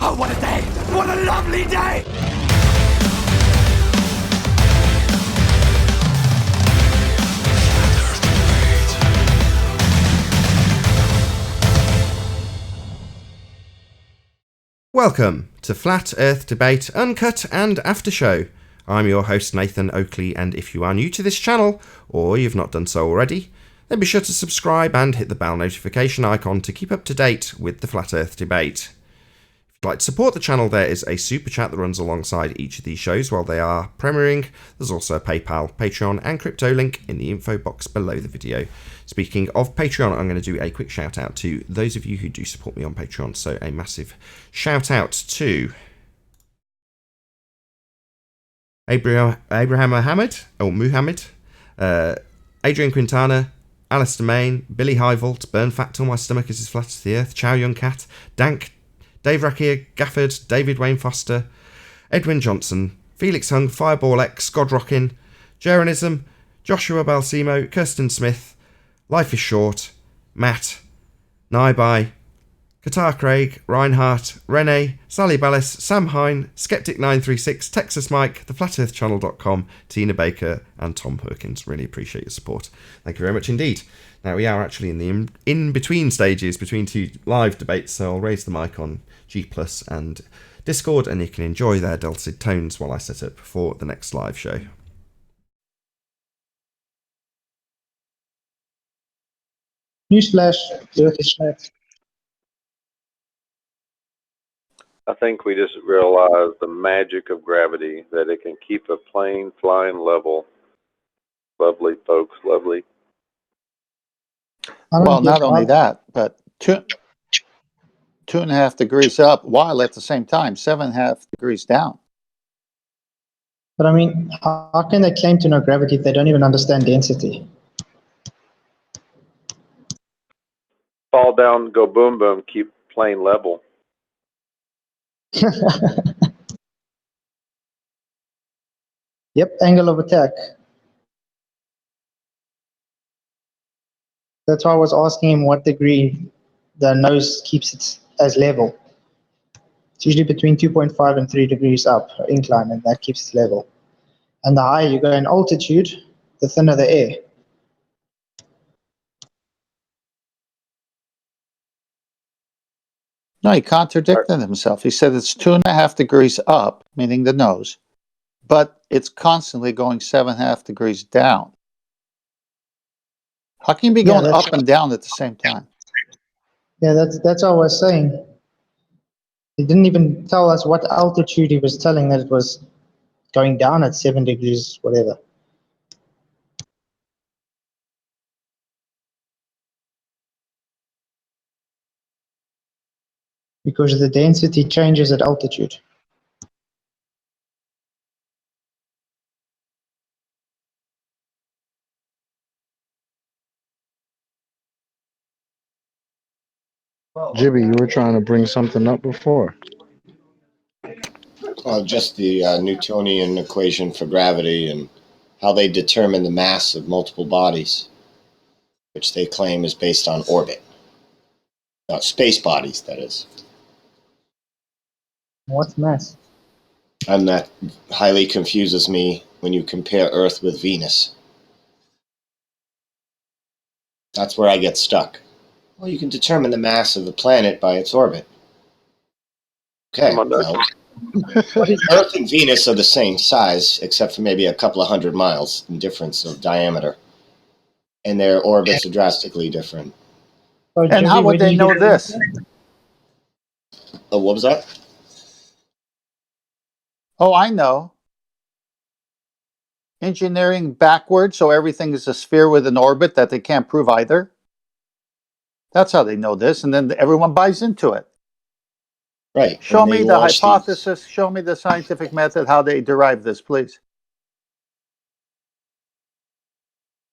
Oh, what a day! What a lovely day! Welcome to Flat Earth Debate Uncut and After Show. I'm your host Nathan Oakley, and if you are new to this channel, or you've not done so already, then be sure to subscribe and hit the bell notification icon to keep up to date with the Flat Earth Debate. If you'd like to support the channel, there is a super chat that runs alongside each of these shows while they are premiering. There's also a PayPal, Patreon and crypto link in the info box below the video. Speaking of Patreon, I'm going to do a quick shout out to those of you who do support me on Patreon. So a massive shout out to Abraham Muhammad, Adrian Quintana, Alistair Main, Billy Highvolt, Burn Fat Till My Stomach Is As Flat As The Earth, Chow Young Cat, Dank, Dave Rakia, Gafford, David Wayne Foster, Edwin Johnson, Felix Hung, Fireball X, Godrockin, Jeranism, Joshua Balsimo, Kirsten Smith, Life is Short, Matt, Naibai, Qatar Craig, Reinhardt, Renee, Sally Ballas, Sam Hine, Skeptic936, Texas Mike, theflatearthchannel.com, Tina Baker, and Tom Perkins. Really appreciate your support. Thank you very much indeed. Now, we are actually in the in-between stages between two live debates, so I'll raise the mic on G Plus and Discord, and you can enjoy their dulcet tones while I set up for the next live show. Newsflash, the Earth is flat. I think we just realized the magic of gravity, that it can keep a plane flying level. Lovely, folks, lovely. Well, not only that, but 2.5 degrees up, while at the same time 7.5 degrees down. But I mean, how can they claim to know gravity if they don't even understand density? Fall down, go boom, boom, keep plane level. Yep, angle of attack. That's why I was asking him what degree the nose keeps it as level. It's usually between 2.5 and 3 degrees up incline, and that keeps it level. And the higher you go in altitude, the thinner the air. No, he contradicted himself. He said it's 2.5 degrees up, meaning the nose, but it's constantly going 7.5 degrees down. How can you be going up and down at the same time? Yeah, that's what I was saying. He didn't even tell us what altitude he was telling that it was going down at 7 degrees, whatever. Because the density changes at altitude. Jibby, you were trying to bring something up before. Just the Newtonian equation for gravity and how they determine the mass of multiple bodies, which they claim is based on orbit. Space bodies, that is. What's mass? And that highly confuses me when you compare Earth with Venus. That's where I get stuck. Well, you can determine the mass of the planet by its orbit. Okay, well, Earth and Venus are the same size, except for maybe a couple of 100 miles in difference of diameter. And their orbits are drastically different. So, And Jimmy, how would they know this? What was that? Oh, I know. Engineering backwards, so everything is a sphere with an orbit that they can't prove either. That's how they know this, and then everyone buys into it. Right. Show me the hypothesis, show me the scientific method, how they derive this, please.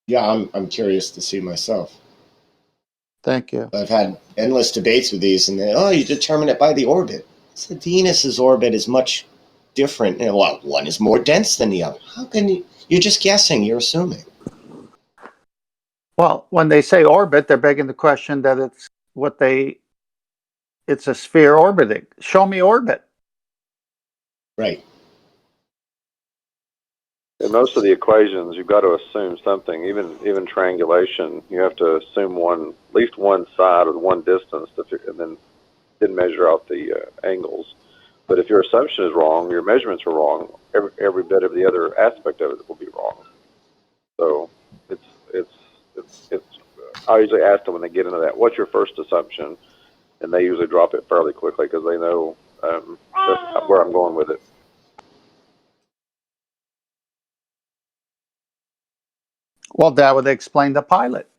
Yeah, I'm curious to see myself. Thank you. I've had endless debates with these, and you determine it by the orbit. So Venus's orbit is much different. Well, one is more dense than the other. How can you? You're just guessing. You're assuming. Well, when they say orbit, they're begging the question that it's what they it's a sphere orbiting. Show me orbit. Right. In most of the equations, you've got to assume something. Even triangulation, you have to assume at least one side or one distance, and then measure out the angles. But if your assumption is wrong, your measurements are wrong. Every bit of the other aspect of it will be wrong. So it's. I usually ask them when they get into that, "What's your first assumption?" And they usually drop it fairly quickly because they know that's where I'm going with it. Well, that would explain the pilot.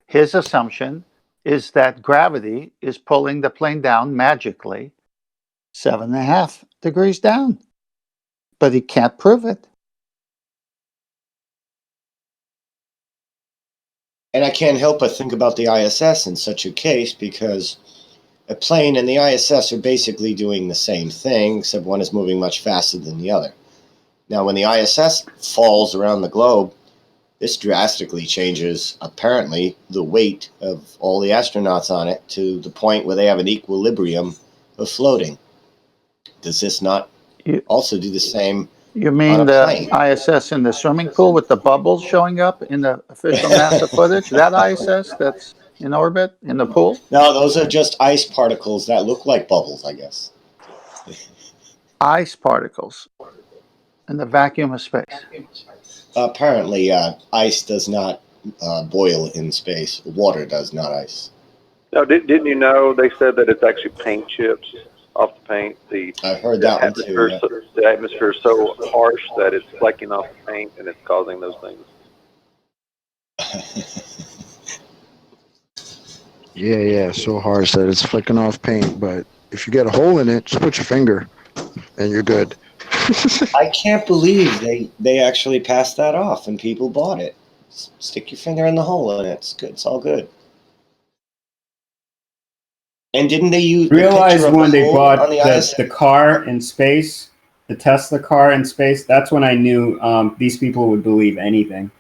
His assumption is that gravity is pulling the plane down magically 7.5 degrees down. But he can't prove it. And I can't help but think about the ISS in such a case, because a plane and the ISS are basically doing the same thing, except one is moving much faster than the other. Now, when the ISS falls around the globe, this drastically changes, apparently, the weight of all the astronauts on it to the point where they have an equilibrium of floating. Does this not also do the same? You mean the ISS in the swimming pool with the bubbles showing up in the official NASA footage? That ISS that's in orbit in the pool? No, those are just ice particles that look like bubbles, I guess. Ice particles in the vacuum of space. Apparently, ice does not boil in space. Water does, not ice. No, didn't you know they said that it's actually paint chips off the paint? I heard that one too. Yeah. The atmosphere is so harsh that it's flecking off the paint and it's causing those things. Yeah, so harsh that it's flicking off paint. But if you get a hole in it, just put your finger, and you're good. I can't believe they actually passed that off and people bought it. Stick your finger in the hole and it's good. It's all good. And didn't they realize when they bought the car in space, the Tesla car in space? That's when I knew these people would believe anything.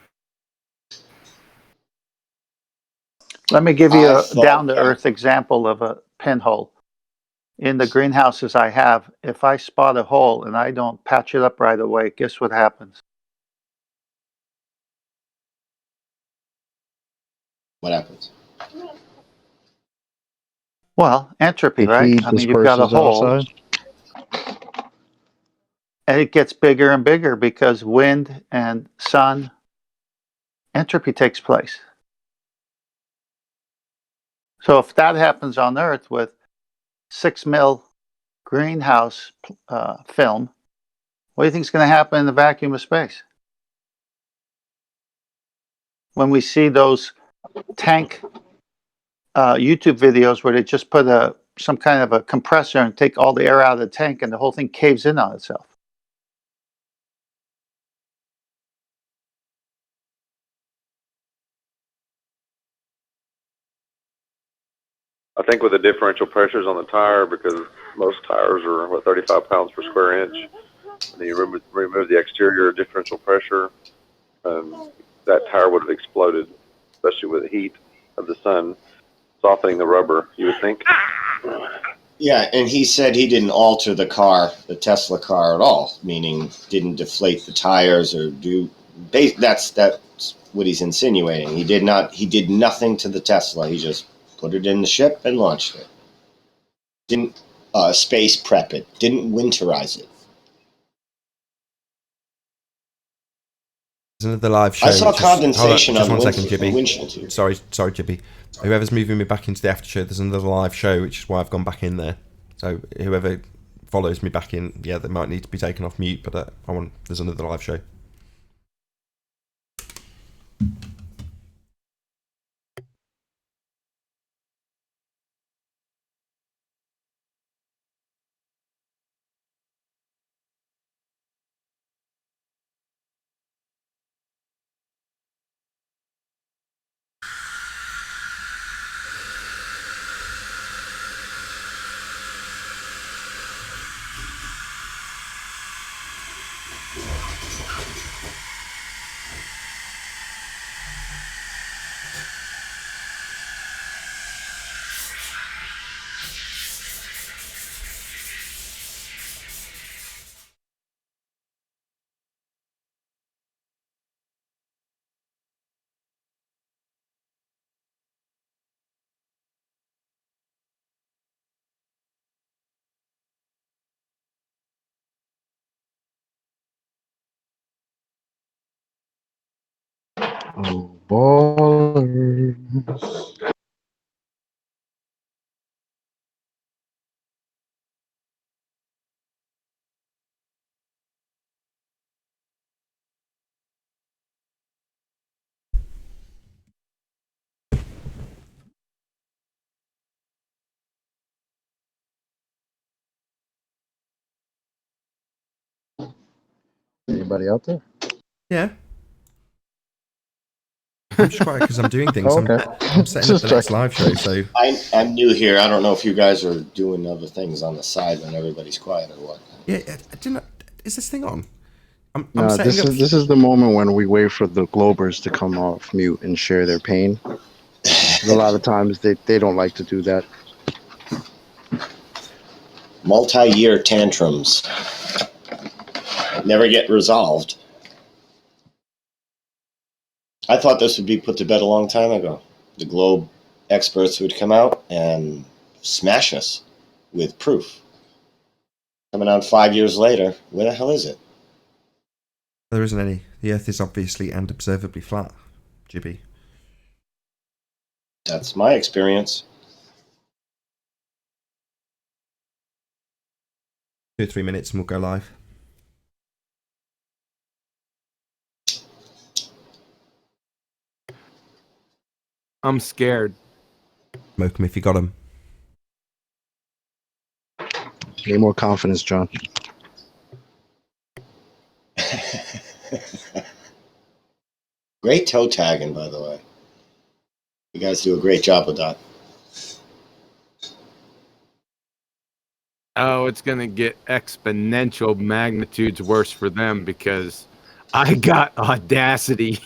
Let me give you a down-to-earth example of a pinhole. In the greenhouses I have, if I spot a hole and I don't patch it up right away, guess what happens? What happens? Well, entropy, right? I mean, you've got a hole, and it gets bigger and bigger because wind and sun, entropy takes place. So if that happens on Earth with 6 mil greenhouse film, what do you think is going to happen in the vacuum of space? When we see those tank YouTube videos where they just put some kind of a compressor and take all the air out of the tank and the whole thing caves in on itself. I think with the differential pressures on the tire, because most tires are 35 pounds per square inch, and you remove the exterior differential pressure, that tire would have exploded, especially with the heat of the sun softening the rubber, you would think. Yeah, and he said he didn't alter the car, the Tesla car, at all, meaning didn't deflate the tires or do. That's what he's insinuating. He did nothing to the Tesla. He just put it in the ship and launched it. Didn't space prep it. Didn't winterize it. There's another live show. I saw condensation on just 1 second, Jibby. windshield too. Sorry, Jibby. Whoever's moving me back into the after show, there's another live show, which is why I've gone back in there. So whoever follows me back in, yeah, they might need to be taken off mute, but there's another live show. Oh, ballers. Anybody out there? Yeah. I'm just quiet because I'm doing things. Oh, okay. I'm setting up the next live show, so... I'm new here. I don't know if you guys are doing other things on the side when everybody's quiet or what. Yeah, I didn't... Is this thing on? I'm No, setting up... this is the moment when we wait for the Globers to come off mute and share their pain. A lot of times they don't like to do that. Multi-year tantrums never get resolved. I thought this would be put to bed a long time ago. The Globe experts would come out and smash us with proof. Coming out 5 years later, where the hell is it? There isn't any. The Earth is obviously and observably flat. Jibby. That's my experience. 2 or 3 minutes and we'll go live. I'm scared. Smoke him if you got him. Need more confidence, John. Great toe tagging, by the way. You guys do a great job with that. Oh, it's going to get exponential magnitudes worse for them because I got audacity.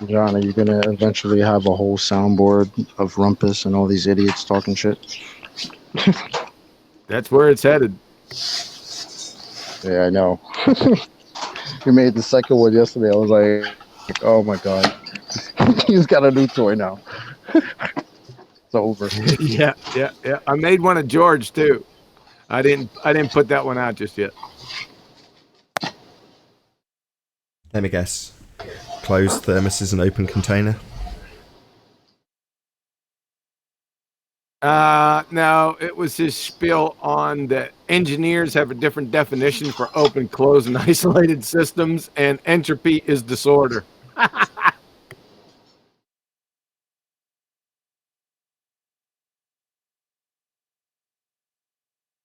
John, are you gonna eventually have a whole soundboard of Rumpus and all these idiots talking shit? That's where it's headed. Yeah, I know. We made the second one yesterday. I was like, oh my god. He's got a new toy now. It's over. Yeah. I made one of George too. I didn't put that one out just yet. Let me guess. Closed thermos is an open container. No, it was his spiel on that engineers have a different definition for open, closed, and isolated systems, and entropy is disorder.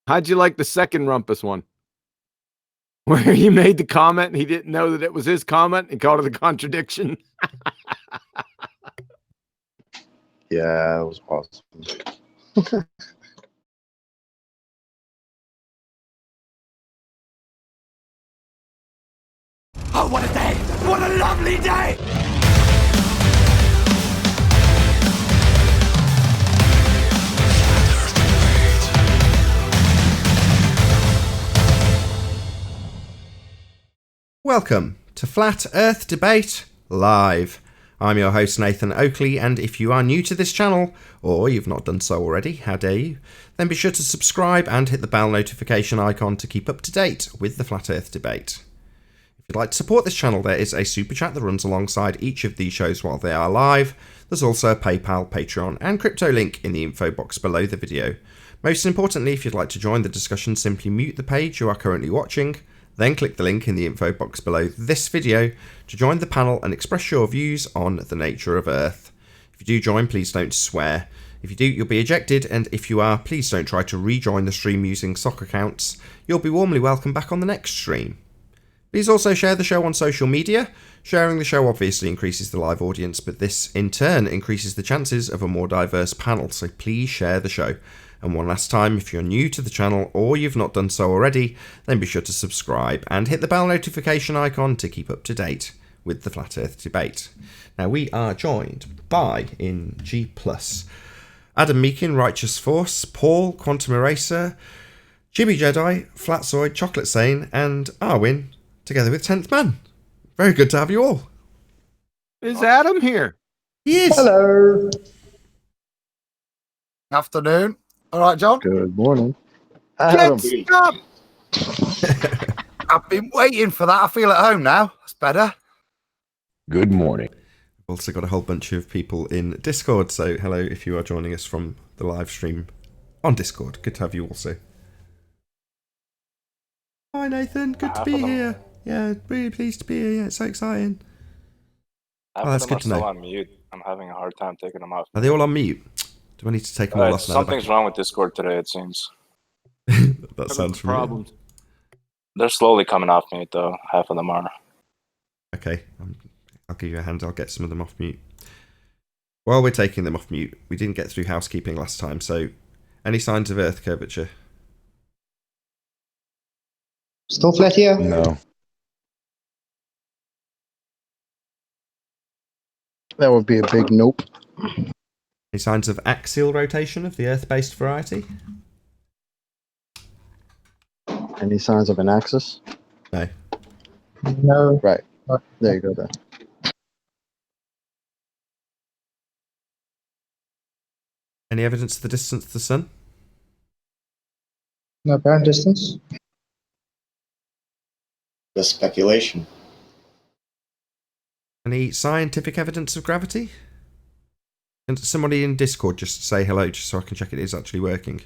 How'd you like the second Rumpus one? Where he made the comment and he didn't know that it was his comment and called it a contradiction. Yeah, it was awesome. Oh, what a day! What a lovely day! Welcome to Flat Earth Debate Live. I'm your host Nathan Oakley, and if you are new to this channel, or you've not done so already, how dare you, then be sure to subscribe and hit the bell notification icon to keep up to date with the Flat Earth Debate. If you'd like to support this channel, there is a super chat that runs alongside each of these shows while they are live. There's also a PayPal, Patreon and crypto link in the info box below the video. Most importantly, if you'd like to join the discussion, simply mute the page you are currently watching, then click the link in the info box below this video to join the panel and express your views on the nature of Earth. If you do join, please don't swear. If you do, you'll be ejected, and if you are, please don't try to rejoin the stream using sock accounts. You'll be warmly welcome back on the next stream. Please also share the show on social media. Sharing the show obviously increases the live audience, but this in turn increases the chances of a more diverse panel, so please share the show. And one last time, if you're new to the channel or you've not done so already, then be sure to subscribe and hit the bell notification icon to keep up to date with the Flat Earth Debate. Now we are joined by, in G+, Adam Meakin, Righteous Force, Paul, Quantum Eraser, Jibby Jedi, Flatzoid, Chocolate Sane, and Arwin, together with 10th Man. Very good to have you all. Is Adam here? He is. Hello. Afternoon. All right, John. Good morning. Adam. Get up. I've been waiting for that. I feel at home now. That's better. Good morning. We've also got a whole bunch of people in Discord, so hello if you are joining us from the live stream on Discord. Good to have you also. Hi Nathan, good to be here. Yeah, really pleased to be here. Yeah, it's so exciting. Half that's of them good to are still know. on mute. I'm having a hard time taking them off. Are they all on mute? Do I need to take them all off now? Something's wrong with Discord today, it seems. That sounds familiar. Problems. They're slowly coming off mute, though. Half of them are. Okay, I'll give you a hand. I'll get some of them off mute. While we're taking them off mute, we didn't get through housekeeping last time, so any signs of Earth curvature? Still flat here? No. That would be a big nope. Any signs of axial rotation of the Earth-based variety? Any signs of an axis? No. No. Right. There you go then. Any evidence of the distance to the Sun? No apparent distance. The speculation. Any scientific evidence of gravity? Can somebody in Discord just say hello, just so I can check it is actually working?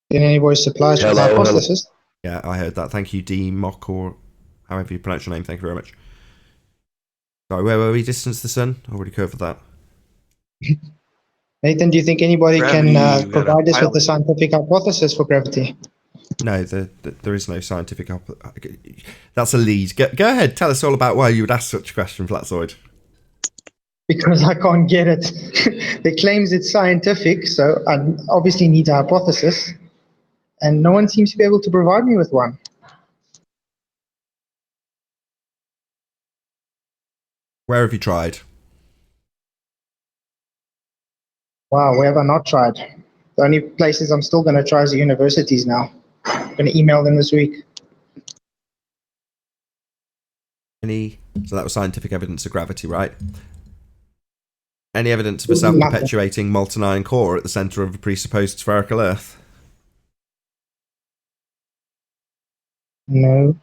Did any voice supplies for hypothesis? Yeah, I heard that. Thank you, D Mock, or however you pronounce your name. Thank you very much. Sorry, where were we? Distance to the Sun? Already covered that. Nathan, do you think anybody Gravity, can provide us with pilot. the scientific hypothesis for gravity? No, there is no scientific... That's a lead. Go ahead, tell us all about why you would ask such a question, Flatzoid. Because I can't get it. It claims it's scientific, so I obviously need a hypothesis. And no one seems to be able to provide me with one. Where have you tried? Wow, where have I not tried? The only places I'm still going to try is the universities now. I'm going to email them this week. So that was scientific evidence of gravity, right? Any evidence of a self-perpetuating molten iron core at the centre of a presupposed spherical Earth? No.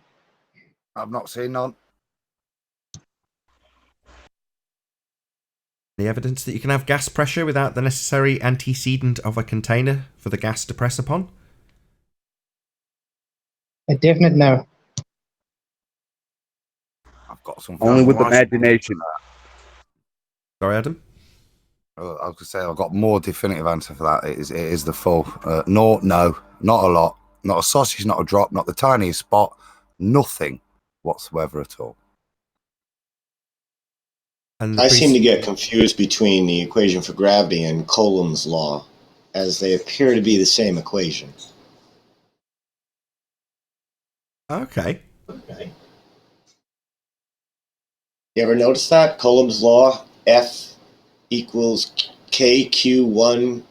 I've not seen none. Any evidence that you can have gas pressure without the necessary antecedent of a container for the gas to press upon? A definite no. I've got some. Only with imagination. Sorry, Adam? I was going to say I've got more definitive answer for that. It is the full. No, not a lot. Not a sausage, not a drop, not the tiniest spot. Nothing whatsoever at all. And I seem to get confused between the equation for gravity and Coulomb's law, as they appear to be the same equation. Okay. You ever notice that? Coulomb's law, F equals KQ1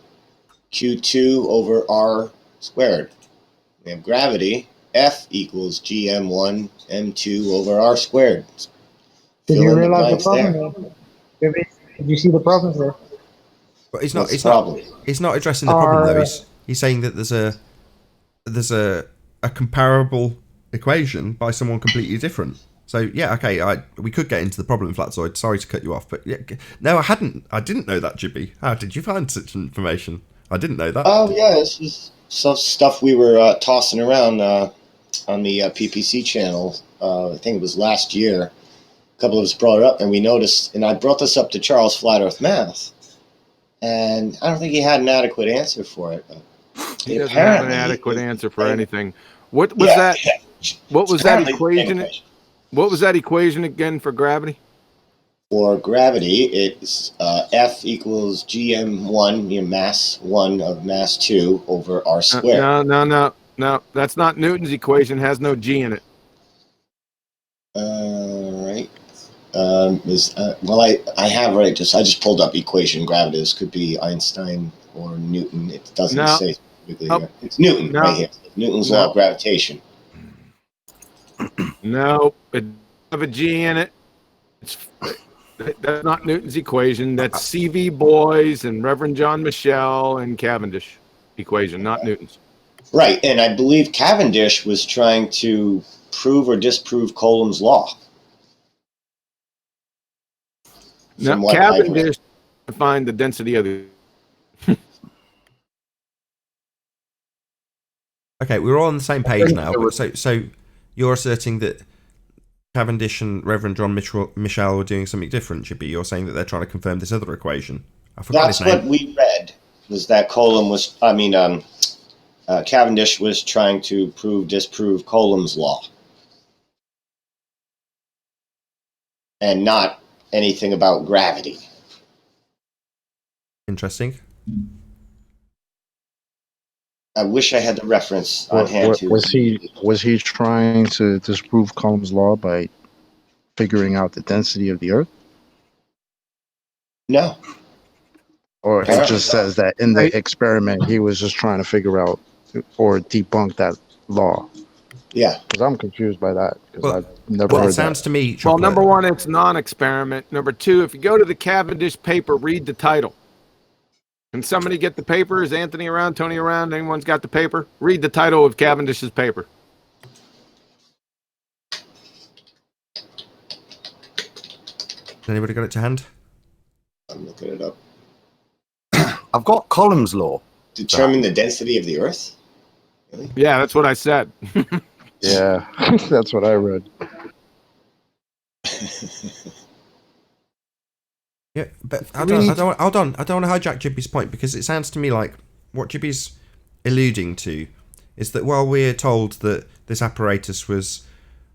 Q2 over R squared. We have gravity, F equals GM1 M2 over R squared. Did Fill you in the realize the blanks problem there? Did you see the problems there? But he's What's the problem? He's not addressing the problem though. He's saying that there's a comparable equation by someone completely different. So yeah, okay, we could get into the problem, Flatzoid. Sorry to cut you off, but yeah, no, I didn't know that, Jibby. How did you find such information? I didn't know that. Oh yeah, this is some stuff we were tossing around on the PPC channel. I think it was last year. A couple of us brought it up, and we noticed, and I brought this up to Charles Flat Earth Math, and I don't think he had an adequate answer for it. He doesn't have an adequate answer for anything. What was that? Yeah. What was that equation? What was that equation again for gravity? For gravity, it's F equals GM1, mass 1 of mass 2 over R squared. No. That's not Newton's equation. It has no G in it. Right. I have I just pulled up equation gravity. This could be Einstein or Newton. It doesn't say specifically here. It's Newton right here. Newton's law of gravitation. No, it doesn't have a G in it. That's not Newton's equation. That's C.V. Boy's and Reverend John Michel and Cavendish equation, not Newton's. Right, and I believe Cavendish was trying to prove or disprove Coulomb's law. Now, Cavendish defined the density of the... Okay, we're all on the same page now. But so you're asserting that Cavendish and Reverend John Michel were doing something different, Chippy. You're saying that they're trying to confirm this other equation. I forgot his name. That's what we read, was that Cavendish was trying to disprove Coulomb's law. And not anything about gravity. Interesting. I wish I had the reference on hand. Was he trying to disprove Coulomb's law by figuring out the density of the Earth? No. Or it just says that in the experiment he was just trying to figure out or debunk that law. Yeah. Because I'm confused by that. Because I've never Well, heard it sounds that. to me. Well, number one, it's non-experiment. Number two, if you go to the Cavendish paper, read the title. Can somebody get the paper? Is Anthony around? Tony around? Anyone's got the paper? Read the title of Cavendish's paper. Anybody got it to hand? I'm looking it up. I've got Coulomb's law. Determine the density of the Earth? Really? Yeah, that's what I said. Yeah, that's what I read. Yeah, but hold on. I don't want to hijack Jippy's point, because it sounds to me like what Jippy's alluding to is that while we're told that this apparatus was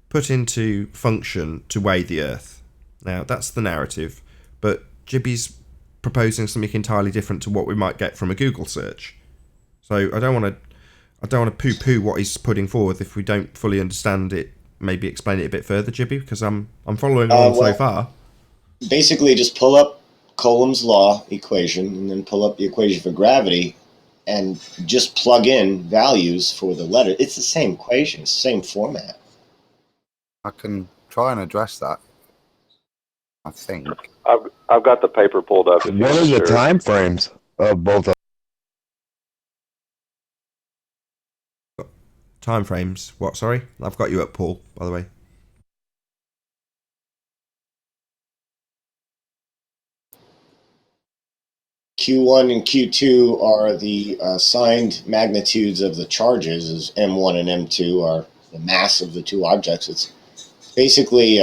put into function to weigh the Earth, now that's the narrative, but Jippy's proposing something entirely different to what we might get from a Google search. So I don't want to poo-poo what he's putting forward if we don't fully understand it. Maybe explain it a bit further, Jippy, because I'm following along so far. Basically, just pull up Coulomb's law equation and then pull up the equation for gravity and just plug in values for the letter. It's the same equation, same format. I can try and address that, I think. I've got the paper pulled up. What are the time frames of both of Time frames? What? Sorry, I've got you up, Paul. By the way. Q1 and Q2 are the signed magnitudes of the charges, as M1 and M2 are the mass of the two objects. It's basically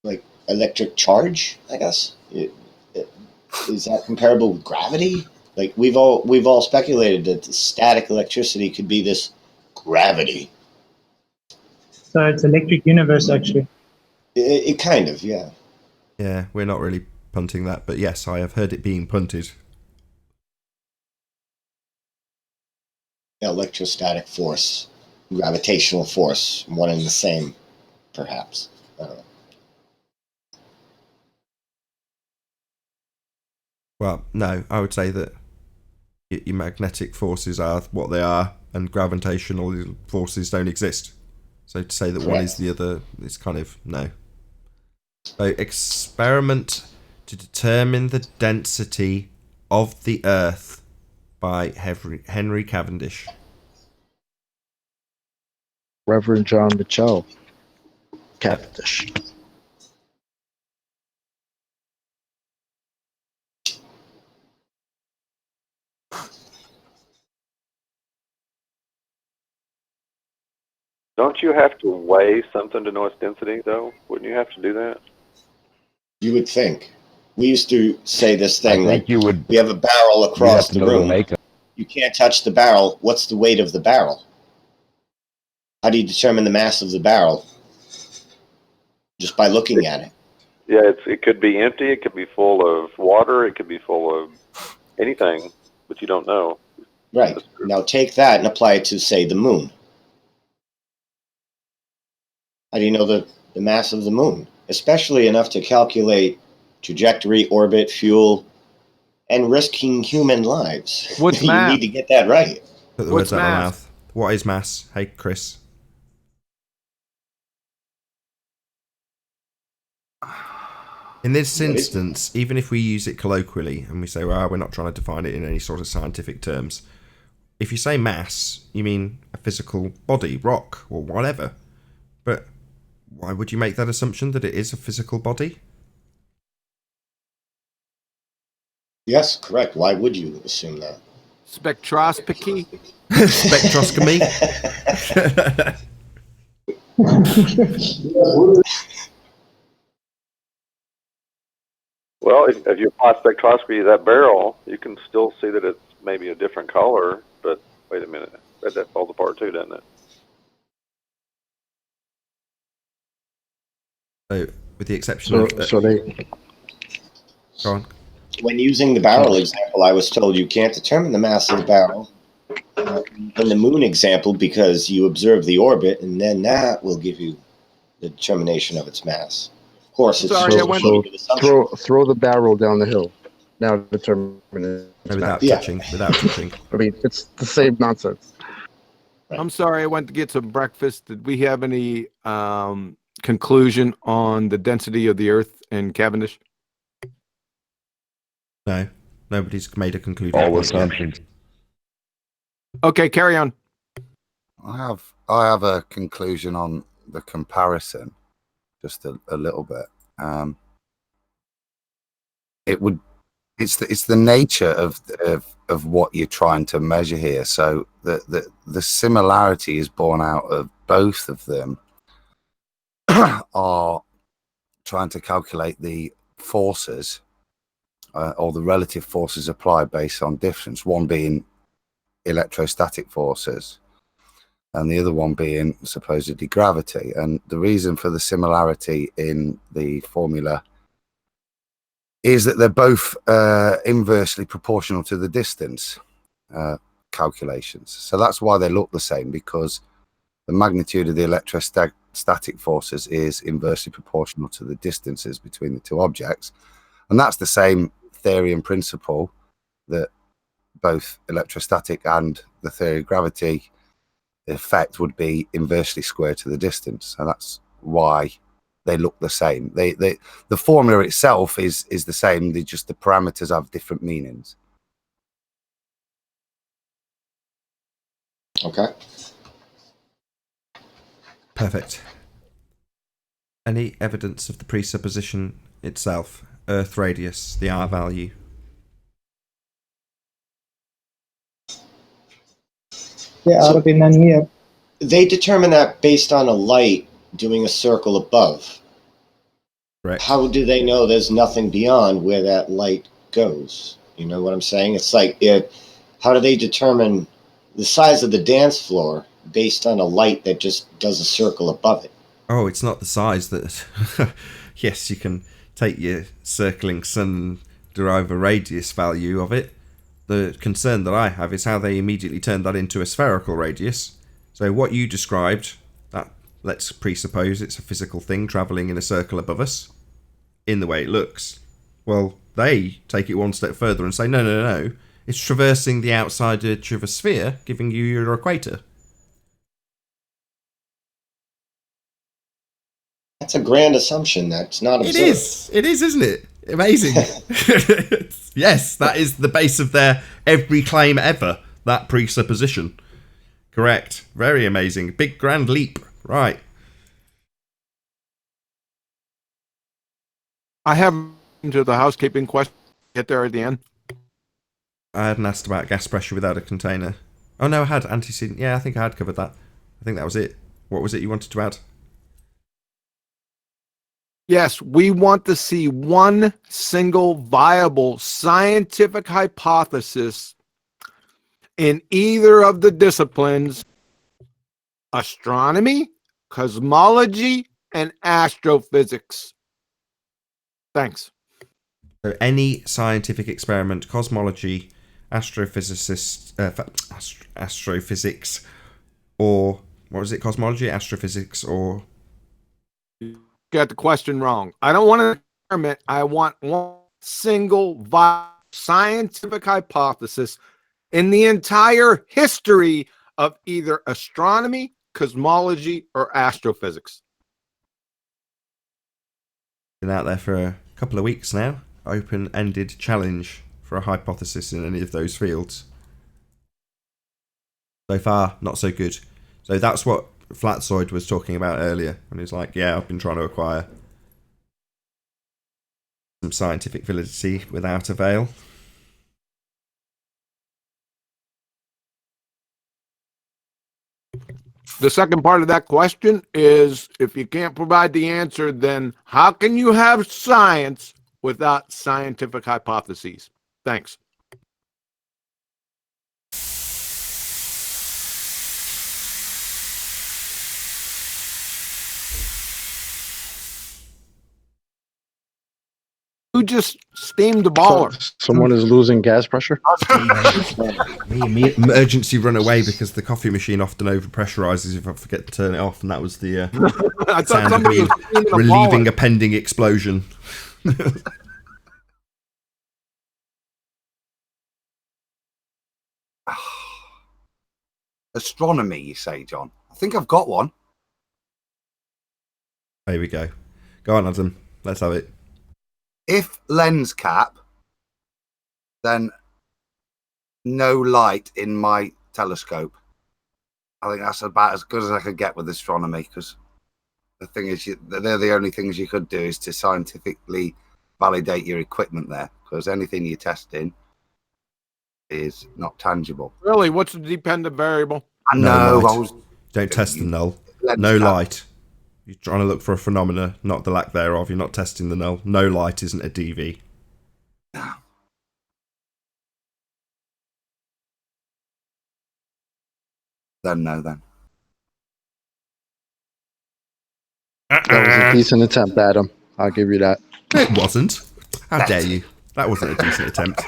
like electric charge, I guess. Is that comparable with gravity? Like we've all speculated that the static electricity could be this gravity. So it's electric universe, actually. It kind of, yeah. Yeah, we're not really punting that, but yes, I have heard it being punted. Electrostatic force, gravitational force, one and the same, perhaps. I don't know. Well, no, I would say that your magnetic forces are what they are, and gravitational forces don't exist. So to say that one is the other is kind of no. So experiment to determine the density of the Earth by Henry Cavendish. Reverend John Michel Cavendish. Don't you have to weigh something to know its density, though? Wouldn't you have to do that? You would think. We used to say this thing, like you would. we have a barrel across the room. Makeup. You can't touch the barrel. What's the weight of the barrel? How do you determine the mass of the barrel? Just by looking at it. Yeah, it could be empty. It could be full of water. It could be full of anything, but you don't know. Right. Now take that and apply it to, say, the moon. How do you know the mass of the moon? Especially enough to calculate trajectory, orbit, fuel, and risking human lives. What's you mass? need to get that right. Put the words out of my mouth. What is mass? Hey, Chris. In this instance, even if we use it colloquially and we say, well, we're not trying to define it in any sort of scientific terms, if you say mass, you mean a physical body, rock, or whatever. But why would you make that assumption that it is a physical body? Yes, correct. Why would you assume that? Spectroscopy. Spectroscopy. Well, if you apply spectroscopy to that barrel, you can still see that it's maybe a different color, but wait a minute, that falls apart too, doesn't it? So, with the exception of... So they... Go on. When using the barrel example, I was told you can't determine the mass of the barrel in the moon example because you observe the orbit, and then that will give you the determination of its mass. Of course, it's throw the barrel down the hill. Now determine it. Without touching. I mean, it's the same nonsense. I'm sorry, I went to get some breakfast. Did we have any conclusion on the density of the Earth in Cavendish? No, nobody's made a conclusion. All assumptions. Okay, carry on. I have a conclusion on the comparison, just a little bit. It's the nature of what you're trying to measure here. So the similarity is born out of both of them are trying to calculate the forces or the relative forces applied based on distance, one being electrostatic forces and the other one being supposedly gravity. And the reason for the similarity in the formula is that they're both inversely proportional to the distance calculations. So that's why they look the same, because the magnitude of the electrostatic forces is inversely proportional to the distances between the two objects. And that's the same theory and principle that both electrostatic and the theory of gravity, the effect would be inversely squared to the distance. So that's why they look the same. The formula itself is the same. The parameters have different meanings. Okay. Perfect. Any evidence of the presupposition itself? Earth radius, the R value. Yeah, out of none here. They determine that based on a light doing a circle above. Right. How do they know there's nothing beyond where that light goes? You know what I'm saying? It's like, how do they determine the size of the dance floor based on a light that just does a circle above it? Oh, it's not the size that... Yes, you can take your circling sun and derive a radius value of it. The concern that I have is how they immediately turned that into a spherical radius. So what you described, that let's presuppose it's a physical thing travelling in a circle above us, in the way it looks. Well, they take it one step further and say, no, it's traversing the outside edge of a sphere, giving you your equator. That's a grand assumption that's not observed. It is, isn't it? Amazing. Yes, that is the base of their every claim ever, that presupposition. Correct. Very amazing. Big grand leap. Right. I have to the housekeeping question. Get there at the end. I hadn't asked about gas pressure without a container. Oh no, I had antecedent. Yeah, I think I had covered that. I think that was it. What was it you wanted to add? Yes, we want to see one single viable scientific hypothesis in either of the disciplines: astronomy, cosmology, and astrophysics. Thanks. So any scientific experiment, cosmology, astrophysics, or what was it? Cosmology, astrophysics, or... Got the question wrong. I don't want an experiment. I want one single scientific hypothesis in the entire history of either astronomy, cosmology, or astrophysics. Been out there for couple of weeks now. Open-ended challenge for a hypothesis in any of those fields. So far, not so good. So that's what Flatzoid was talking about earlier. And he's like, yeah, I've been trying to acquire some scientific validity without avail. The second part of that question is, if you can't provide the answer, then how can you have science without scientific hypotheses? Thanks. Who just steamed the baller? Someone is losing gas pressure. Me, emergency run away because the coffee machine often overpressurizes if I forget to turn it off, and that was the I thought sound of somebody me was steaming a relieving baller. a pending explosion. Astronomy, you say, John? I think I've got one. There we go. Go on, Adam. Let's have it. If lens cap, then no light in my telescope. I think that's about as good as I could get with astronomy, because the thing is, they're the only things you could do is to scientifically validate your equipment there, because anything you're testing is not tangible. Really, what's the dependent variable? I know. No Don't test the null. No light. You're trying to look for a phenomena, not the lack thereof. You're not testing the null. No light isn't a DV. Then no, then. That was a decent attempt, Adam. I'll give you that. It wasn't. How dare you? That wasn't a decent attempt.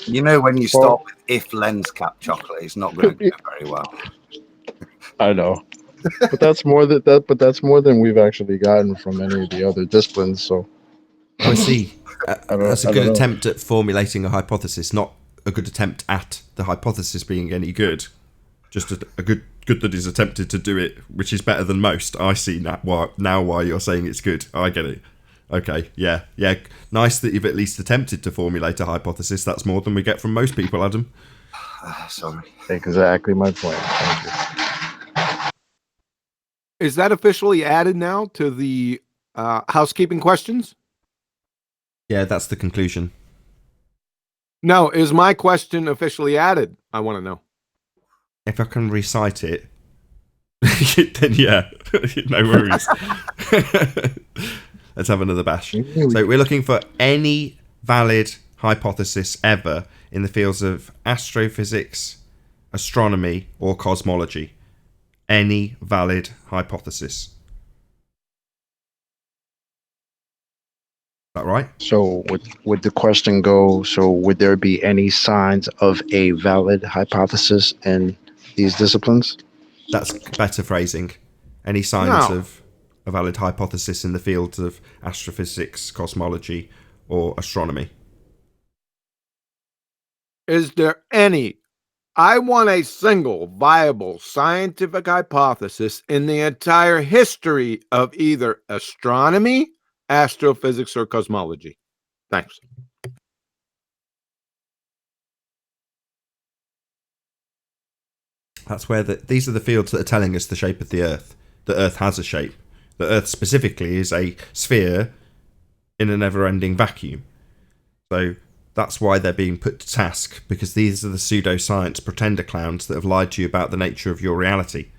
You know, when you start with if lens cap chocolate, it's not going to go very well. I know, but that's more than that. But that's more than we've actually gotten from any of the other disciplines. So, I see. That's a good know. attempt at formulating a hypothesis, not a good attempt at the hypothesis being any good. Just a good that he's attempted to do it, which is better than most. I see now why you're saying it's good. I get it. Okay, yeah. Nice that you've at least attempted to formulate a hypothesis. That's more than we get from most people, Adam. Sorry. Exactly my point. Thank you. Is that officially added now to the housekeeping questions? Yeah, that's the conclusion. No, is my question officially added? I want to know. If I can recite it, then yeah, no worries. Let's have another bash. So we're looking for any valid hypothesis ever in the fields of astrophysics, astronomy, or cosmology. Any valid hypothesis. Is that right? So would the question go? So would there be any signs of a valid hypothesis in these disciplines? That's better phrasing. Any signs of a valid hypothesis in the fields of astrophysics, cosmology, or astronomy? Is there any? I want a single viable scientific hypothesis in the entire history of either astronomy, astrophysics, or cosmology. Thanks. That's where these are the fields that are telling us the shape of the Earth. The Earth has a shape. The Earth specifically is a sphere in a never-ending vacuum. So that's why they're being put to task, because these are the pseudoscience pretender clowns that have lied to you about the nature of your reality.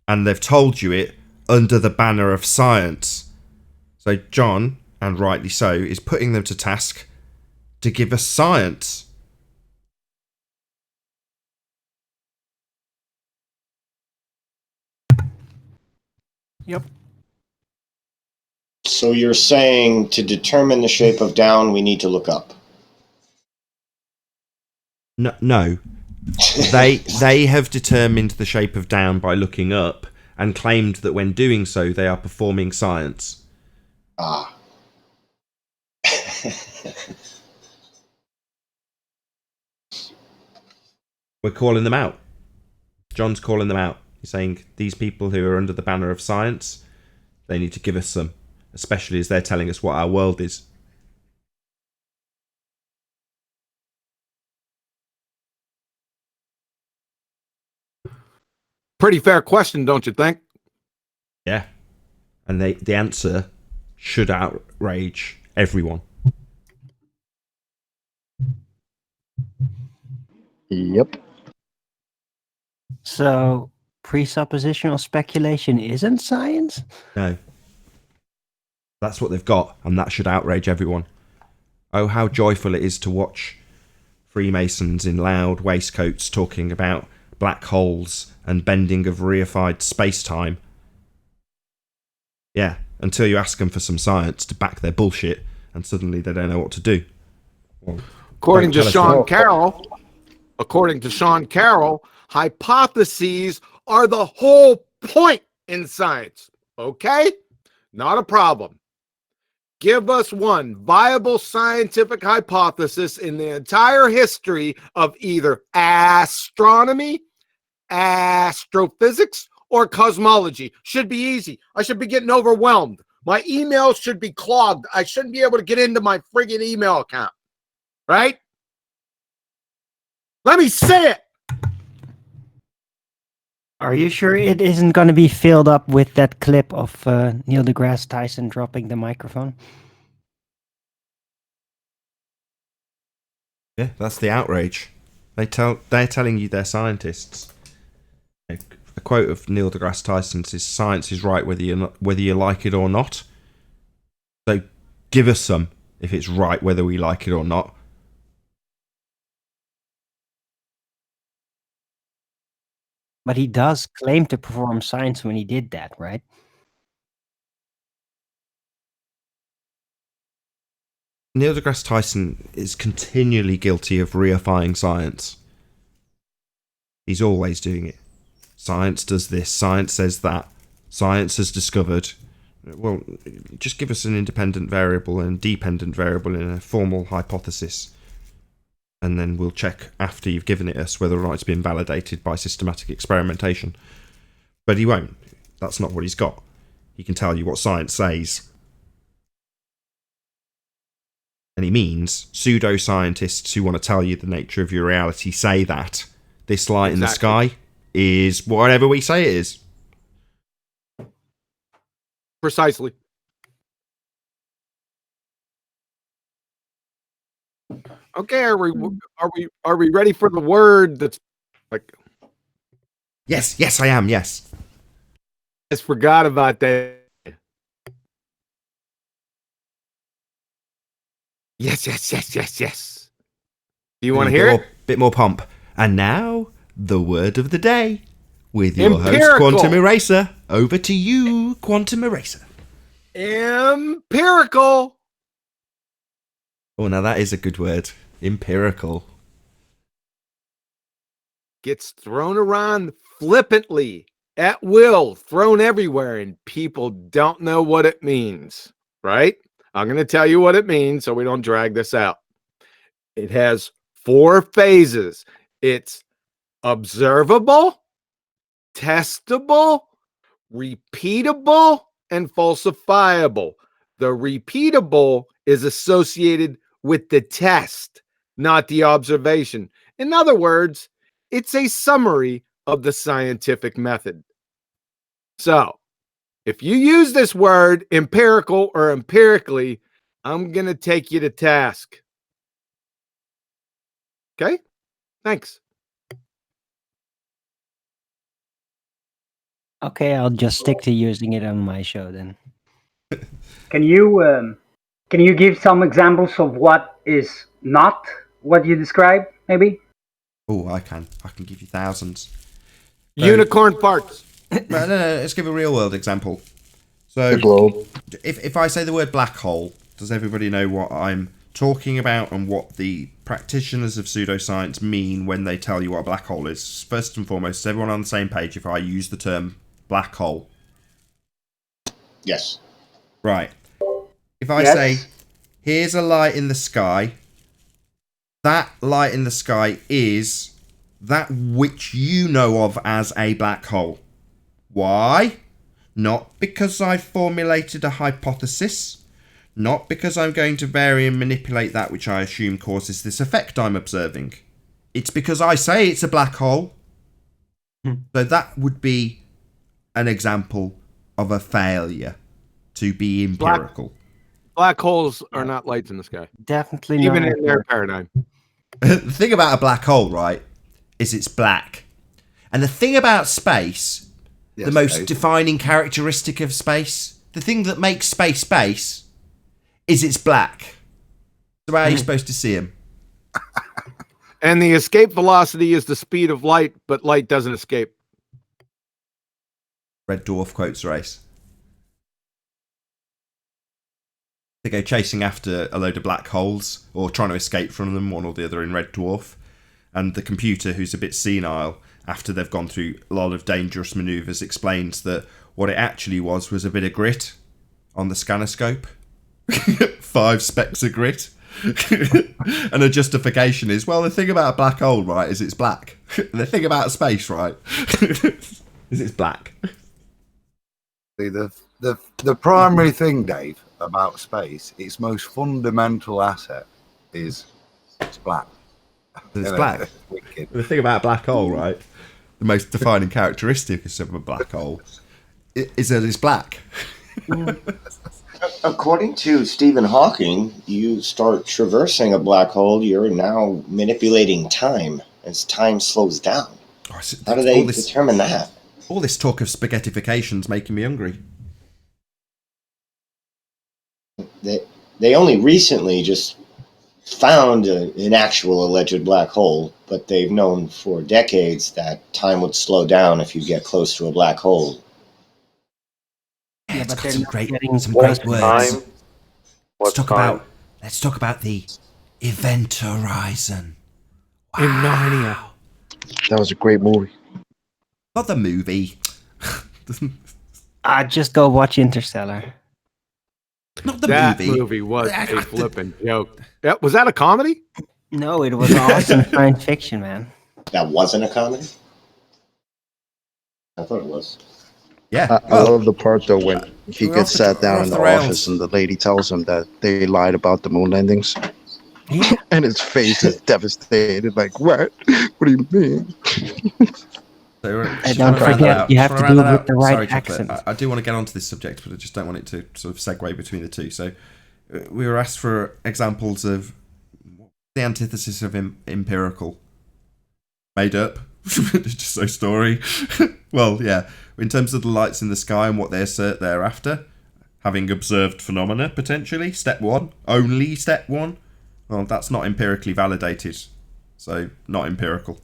And they've told you it under the banner of science. So John, and rightly so, is putting them to task to give us science. Yep. So you're saying to determine the shape of down, we need to look up? No. They have determined the shape of down by looking up and claimed that when doing so, they are performing science. Ah. We're calling them out. John's calling them out. You're saying these people who are under the banner of science, they need to give us some, especially as they're telling us what our world is. Pretty fair question, don't you think? Yeah. And the answer should outrage everyone. Yep. So, presuppositional speculation isn't science? No. That's what they've got, and that should outrage everyone. Oh, how joyful it is to watch Freemasons in loud waistcoats talking about black holes and bending of reified space-time. Yeah, until you ask them for some science to back their bullshit, and suddenly they don't know what to do. Well, According to Sean Carroll, hypotheses are the whole point in science. Okay? Not a problem. Give us one viable scientific hypothesis in the entire history of either astronomy, astrophysics, or cosmology. Should be easy. I should be getting overwhelmed. My emails should be clogged. I shouldn't be able to get into my friggin' email account. Right? Let me say it. Are you sure it isn't going to be filled up with that clip of Neil deGrasse Tyson dropping the microphone? Yeah, that's the outrage. They're telling you they're scientists. A quote of Neil deGrasse Tyson's is, "Science is right whether you like it or not." So give us some if it's right whether we like it or not. But he does claim to perform science when he did that, right? Neil deGrasse Tyson is continually guilty of reifying science. He's always doing it. Science does this, science says that, science has discovered. Well, just give us an independent variable and dependent variable in a formal hypothesis, and then we'll check after you've given it us whether or not it's been validated by systematic experimentation. But he won't. That's not what he's got. He can tell you what science says. And he means pseudoscientists who want to tell you the nature of your reality say that this light in the sky is whatever we say it is. Precisely. Okay, are we ready for the word that's like? Yes, I am. Yes. Just forgot about that. Yes. Do you want to hear it? Bit more pomp. And now, the word of the day with your Empirical. host, Quantum Eraser. Over to you, Quantum Eraser. Empirical. Oh, now that is a good word. Empirical. Gets thrown around flippantly, at will, thrown everywhere, and people don't know what it means, right? I'm going to tell you what it means so we don't drag this out. It has 4 phases. It's observable, testable, repeatable, and falsifiable. The repeatable is associated with the test, not the observation. In other words, it's a summary of the scientific method. So, if you use this word, empirical or empirically, I'm going to take you to task. Okay? Thanks. Okay, I'll just stick to using it on my show then. Can you give some examples of what is not what you described, maybe? Oh, I can give you thousands. Unicorn parts. No, let's give a real world example. So, if I say the word black hole, does everybody know what I'm talking about and what the practitioners of pseudoscience mean when they tell you what a black hole is? First and foremost, is everyone on the same page if I use the term black hole? Yes. Right. If I say, here's a light in the sky, that light in the sky is that which you know of as a black hole. Why? Not because I formulated a hypothesis. Not because I'm going to vary and manipulate that which I assume causes this effect I'm observing. It's because I say it's a black hole. So that would be an example of a failure to be empirical. Black holes are not lights in the sky. Definitely Even not. in their paradigm. The thing about a black hole, right, is it's black. And the thing about space, the most defining characteristic of space, the thing that makes space, is it's black. So how are you supposed to see them? And the escape velocity is the speed of light, but light doesn't escape. Red dwarf quotes race. They go chasing after a load of black holes or trying to escape from them, one or the other in Red Dwarf. And the computer, who's a bit senile, after they've gone through a lot of dangerous manoeuvres, explains that what it actually was a bit of grit on the scannerscope. 5 specks of grit. And the justification is, well, the thing about a black hole, right, is it's black. The thing about space, right, is it's black. The primary thing, Dave, about space, its most fundamental asset is it's black. It's black. The thing about a black hole, right, the most defining characteristic of a black hole is that it's black. According to Stephen Hawking, you start traversing a black hole, you're now manipulating time as time slows down. How do they determine that? All this talk of spaghettification's making me hungry. They only recently just found an actual alleged black hole, but they've known for decades that time would slow down if you get close to a black hole. Yeah, it's got some great words. Let's talk about the event horizon. In Narnia. That was a great movie. Not the movie. Just go watch Interstellar. Not the That movie. movie was a flippin' joke. Yeah, was that a comedy? No, it was awesome science fiction, man. That wasn't a comedy? I thought it was. Yeah. I love the part though when he We're gets off the- sat down we're in off the the rails. office and the lady tells him that they lied about the moon landings. And his face is devastated, like, what? What do you mean? And don't forget, you have to do it with the right accent. I do want to get onto this subject, but I just don't want it to sort of segue between the two. So we were asked for examples of the antithesis of empirical. Made up. It's just so story. Well, yeah. In terms of the lights in the sky and what they assert thereafter, having observed phenomena, potentially, step 1. Only step 1. Well, that's not empirically validated. So, not empirical.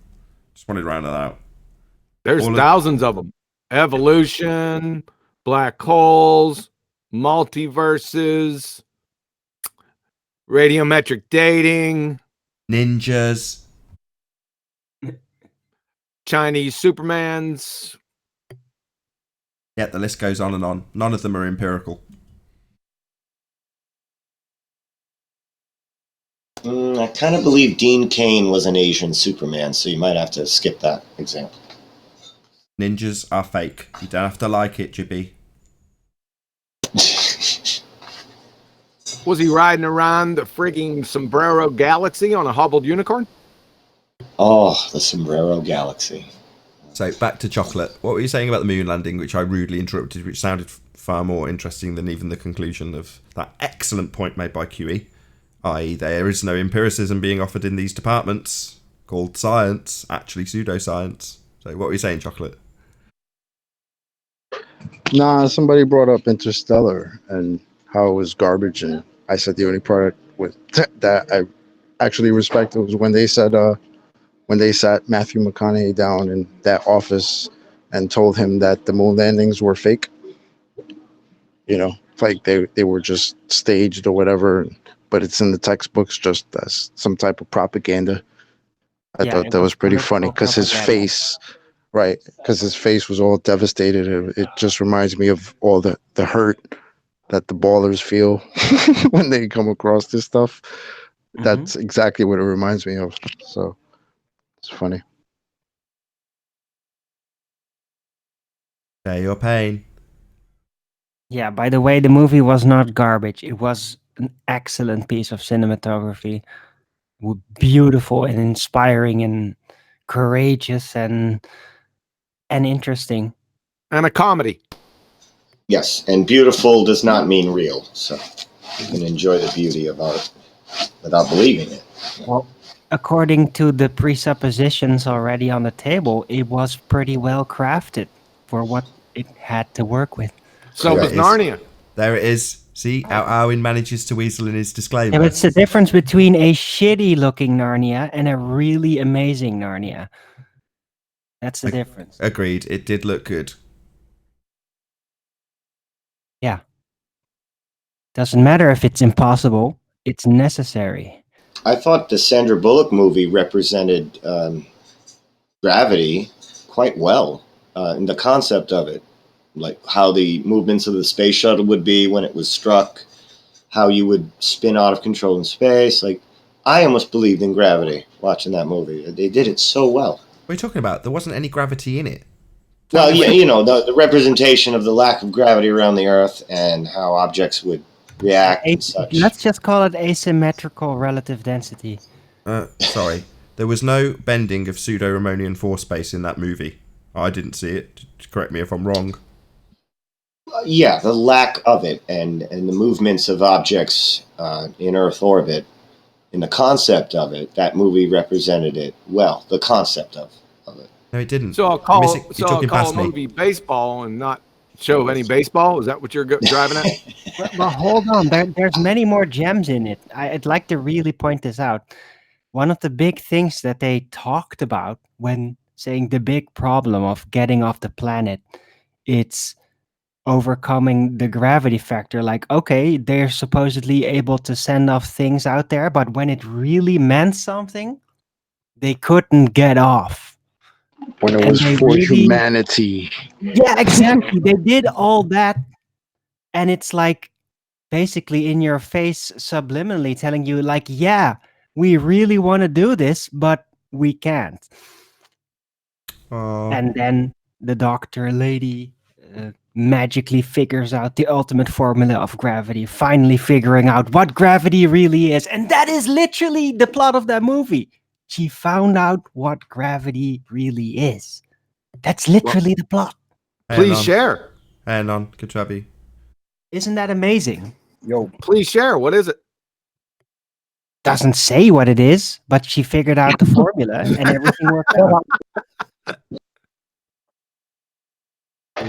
Just wanted to round that out. There's thousands of them. Evolution, black holes, multiverses, radiometric dating, ninjas, Chinese Supermans. Yeah, the list goes on and on. None of them are empirical. I kind of believe Dean Cain was an Asian Superman, so you might have to skip that example. Ninjas are fake. You don't have to like it, Jibby. Was he riding around the frigging Sombrero Galaxy on a hobbled unicorn? Oh, the Sombrero Galaxy. So, back to chocolate. What were you saying about the moon landing, which I rudely interrupted, which sounded far more interesting than even the conclusion of that excellent point made by QE, i.e. there is no empiricism being offered in these departments, called science, actually pseudoscience. So, what were you saying, chocolate? Nah, somebody brought up Interstellar and how it was garbage, and I said the only part with that I actually respected was when they said when they sat Matthew McConaughey down in that office and told him that the moon landings were fake. You know, like they were just staged or whatever, but it's in the textbooks just as some type of propaganda. I thought that was pretty funny because his face, right, because his face was all devastated. It just reminds me of all the hurt that the ballers feel when they come across this stuff. That's exactly what it reminds me of. So it's funny. Bear your pain. Yeah, by the way, the movie was not garbage. It was an excellent piece of cinematography. Beautiful and inspiring and courageous and interesting. And a comedy. Yes, and beautiful does not mean real, so you can enjoy the beauty of art without believing it. Well, according to the presuppositions already on the table, it was pretty well crafted for what it had to work with. So was Narnia. There it is. See how Arwin manages to weasel in his disclaimer. Yeah, but it's the difference between a shitty-looking Narnia and a really amazing Narnia. That's the difference. Agreed. It did look good. Yeah. Doesn't matter if it's impossible. It's necessary. I thought the Sandra Bullock movie represented gravity quite well in the concept of it. Like how the movements of the space shuttle would be when it was struck, how you would spin out of control in space. Like, I almost believed in gravity watching that movie. They did it so well. What are you talking about? There wasn't any gravity in it. Well, yeah, you know, the representation of the lack of gravity around the Earth and how objects would react and such. Let's just call it asymmetrical relative density. Sorry. There was no bending of pseudo-Ramonian force space in that movie. I didn't see it. Correct me if I'm wrong. Yeah, the lack of it and the movements of objects in Earth orbit, in the concept of it, that movie represented it well, the concept of it. No, it didn't. So I'll call, past a me. movie baseball and not show any baseball? Is that what you're driving at? Well, hold on. There's many more gems in it. I'd like to really point this out. One of the big things that they talked about when saying the big problem of getting off the planet, it's overcoming the gravity factor. Like, okay, they're supposedly able to send off things out there, but when it really meant something, they couldn't get off. When it was for humanity. Yeah, exactly. They did all that, and it's like basically in your face subliminally telling you, like, yeah, we really want to do this, but we can't. And then the doctor lady magically figures out the ultimate formula of gravity, finally figuring out what gravity really is. And that is literally the plot of that movie. She found out what gravity really is. That's literally the plot. Please share. Hang on. Good to have you. Isn't that amazing? Yo, please share. What is it? Doesn't say what it is, but she figured out the formula and everything worked out.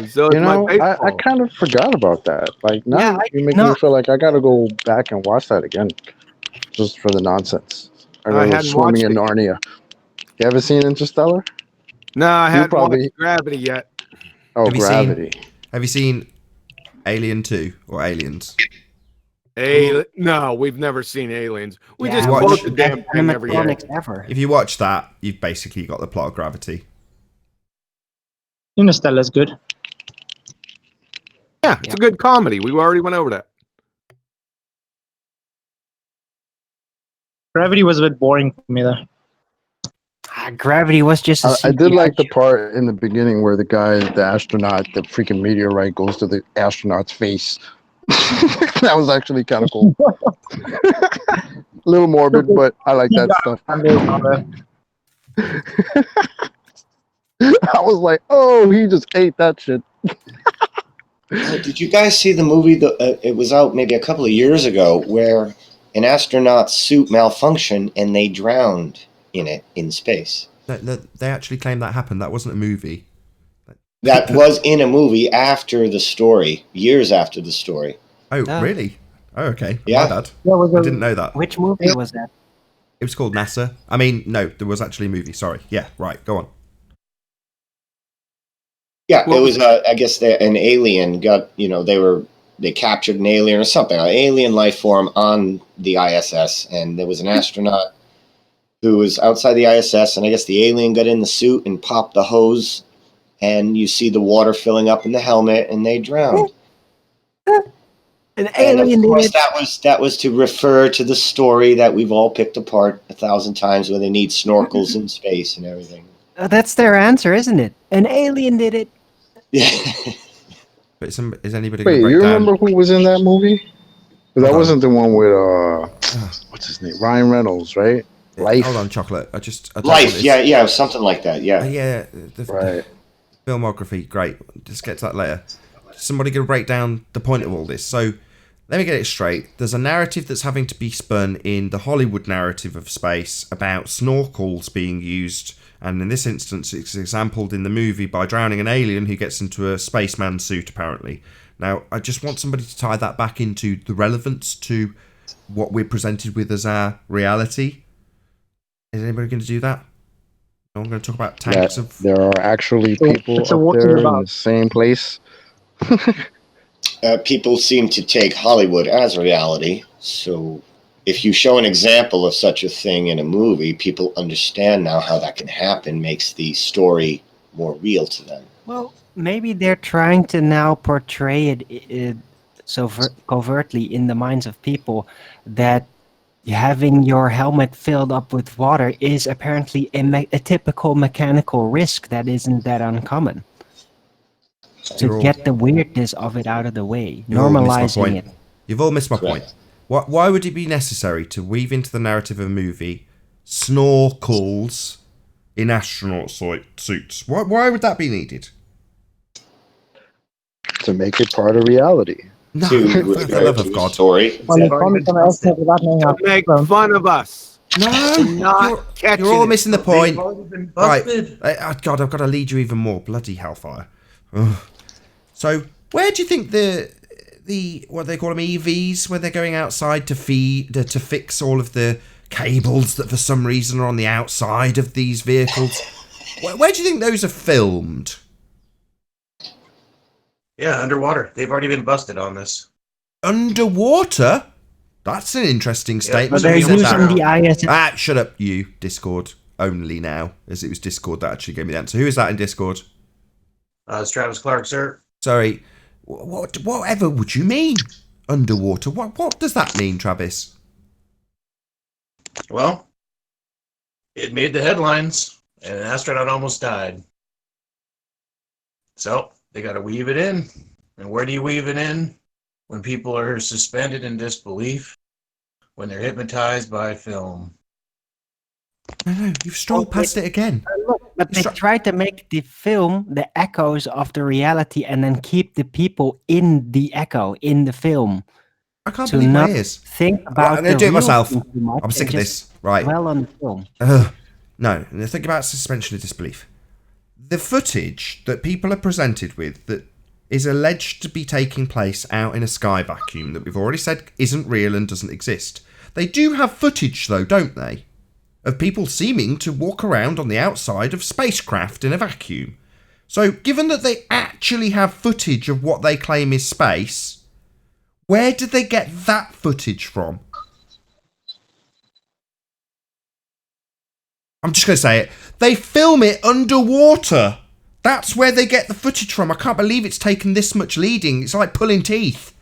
So You know, I kind of forgot about that. Like, now you make me feel like I gotta go back and watch that again, just for the nonsense. I gotta go hadn't swimming in watched Narnia. You ever seen Interstellar? No, I You haven't probably- watched Gravity yet. Oh, Have you Gravity. Have you seen Alien 2 or Aliens? No, we've never seen Aliens. We Yeah, just watch quote the damn thing every year. Animatronics ever. If you watch that, you've basically got the plot of Gravity. Interstellar's good. Yeah, it's a good comedy. We already went over that. Gravity was a bit boring for me though. Gravity was just I did like the part in the beginning where the guy, the astronaut, the freaking meteorite goes to the astronaut's face. That was actually kind of cool. A little morbid, but I like that stuff. I was like, oh, he just ate that shit. Did you guys see the movie? It was out maybe a couple of years ago where an astronaut's suit malfunctioned and they drowned in it in space. They actually claim that happened. That wasn't a movie. That was in a movie after the story, years after the story. Oh, really? Oh, okay. Yeah. My bad. I didn't know that. Which movie was that? It was called NASA. I mean, no, there was actually a movie. Sorry. Yeah, right. Go on. Yeah, it was. I guess an alien got. They captured an alien or something, an alien life form on the ISS, and there was an astronaut who was outside the ISS, and I guess the alien got in the suit and popped the hose, and you see the water filling up in the helmet, and they drowned. An alien. And of course, that was to refer to the story that we've all picked apart 1,000 times, where they need snorkels in space and everything. That's their answer, isn't it? An alien did it. Yeah. But is anybody going to Wait, break you down? remember who was in that movie? That Hold on. wasn't the one with what's his name? Ryan Reynolds, right? Life. Hold on, chocolate. I don't want Life, this. yeah, something like that, yeah. Yeah, Right. filmography, great. Just get to that later. Somebody going to break down the point of all this. So, let me get it straight. There's a narrative that's having to be spun in the Hollywood narrative of space about snorkels being used, and in this instance, it's exampled in the movie by drowning an alien who gets into a spaceman suit, apparently. Now, I just want somebody to tie that back into the relevance to what we're presented with as our reality. Is anybody going to do that? I'm going to talk about tanks of... There are actually people It's a up walking there in about. the same place. People seem to take Hollywood as reality, so if you show an example of such a thing in a movie, people understand now how that can happen, makes the story more real to them. Well, maybe they're trying to now portray it so covertly in the minds of people that having your helmet filled up with water is apparently a typical mechanical risk that isn't that uncommon. To get the weirdness of it out of the way, normalizing it. You've all missed my point. Why would it be necessary to weave into the narrative of a movie snorkels in astronaut suits? Why would that be needed? To make it part of reality. No, for the love of God. Story. To make fun of us. No, you're all missing the point. Right, God, I've got to lead you even more. Bloody hellfire. Ugh. So, where do you think the what they call them, EVs, when they're going outside to fix all of the cables that for some reason are on the outside of these vehicles? Where do you think those are filmed? Yeah, underwater. They've already been busted on this. Underwater? That's an interesting statement. But they're using the ISS. Shut up, you. Discord only now, as it was Discord that actually gave me the answer. Who is that in Discord? It's Travis Clark, sir. Sorry. Whatever would you mean? Underwater? What does that mean, Travis? Well, it made the headlines, and an astronaut almost died. So, they got to weave it in. And where do you weave it in? When people are suspended in disbelief, when they're hypnotized by film. No, you've strolled past it again. But they tried to make the film the echoes of the reality and then keep the people in the echo, in the film. I can't believe my ears. Think about I'm going to do it myself. I'm I'm sick of this. Right. Well on the film. No, think about suspension of disbelief. The footage that people are presented with that is alleged to be taking place out in a sky vacuum that we've already said isn't real and doesn't exist. They do have footage, though, don't they? Of people seeming to walk around on the outside of spacecraft in a vacuum. So, given that they actually have footage of what they claim is space, where did they get that footage from? I'm just going to say it. They film it underwater. That's where they get the footage from. I can't believe it's taken this much leading. It's like pulling teeth.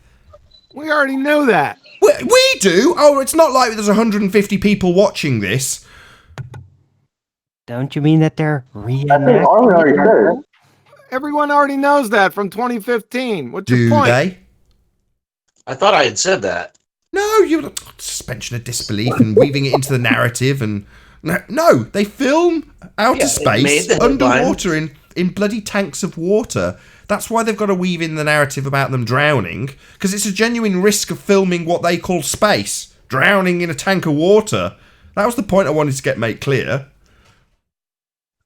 We already know that. We do? Oh, it's not like there's 150 people watching this. Don't you mean that they're reenacting? Everyone already knows that from 2015. What's your point? Do they? I thought I had said that. No, you suspension of disbelief and weaving it into the narrative and no, they film outer space underwater in bloody tanks of water. That's why they've got to weave in the narrative about them drowning, because it's a genuine risk of filming what they call space, drowning in a tank of water. That was the point I wanted to make clear.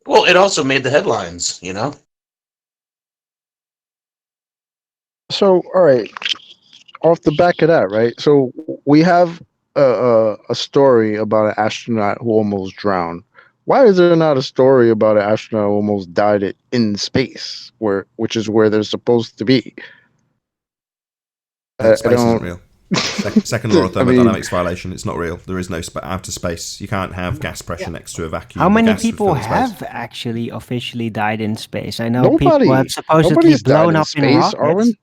Well, it also made the headlines, you know? So, all right, off the back of that, right? So we have a story about an astronaut who almost drowned. Why is there not a story about an astronaut who almost died in space, which is where they're supposed to be? Space isn't real. Second law of thermodynamics violation. It's not real. There is no outer space. You can't have gas pressure next to a vacuum. How many people have actually officially died in space? I know people have supposedly blown up in rockets.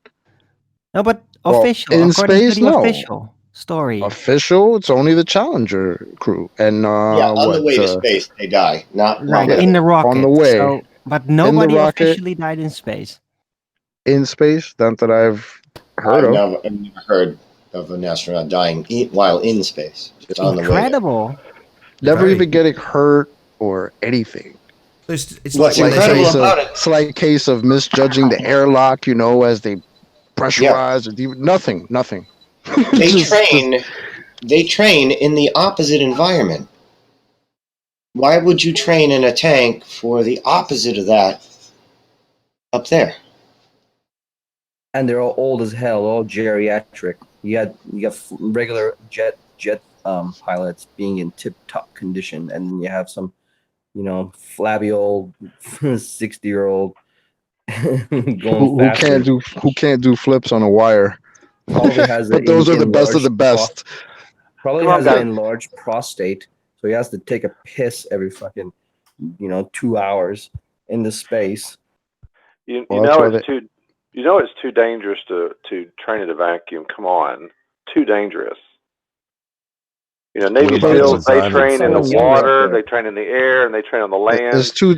No, but official. In according space, to the no. official story. Official, it's only the Challenger crew. And on the way to space, they die. Not right in the rocket. On the way. So, but nobody officially died in space. in space, not that I've heard of. I've never heard of an astronaut dying while in space. Just on the way. Incredible. Never even getting hurt or anything. It's What's incredible about it? Slight case of misjudging the airlock, as they pressurize or nothing. They train in the opposite environment. Why would you train in a tank for the opposite of that up there? And they're all old as hell, all geriatric. You got regular jet pilots being in tip-top condition, and then you have some, flabby old 60-year-old who can't do flips on a wire. Probably has but those are the best of the best. Probably has an enlarged prostate, so he has to take a piss every fucking 2 hours into space. It's too dangerous to train in a vacuum. Come on, too dangerous. Navy SEALs, they train in the water, they train in the air, and they train on the land. It's too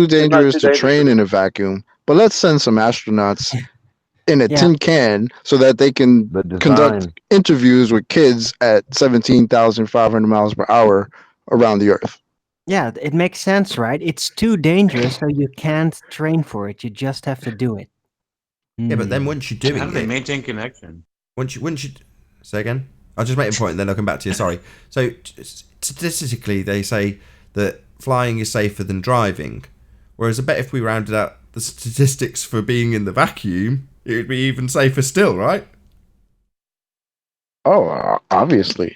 dangerous to train in a vacuum. But let's send some astronauts in a tin can so that they can conduct interviews with kids at 17,500 miles per hour around the Earth. Yeah, it makes sense, right? It's too dangerous, so you can't train for it. You just have to do it. Yeah, but then once you do it, how do they maintain connection? Once you say again, I'll just make a point and then I'll come back to you. Sorry. So statistically, they say that flying is safer than driving, whereas I bet if we rounded out the statistics for being in the vacuum, it would be even safer still, right? Oh, obviously.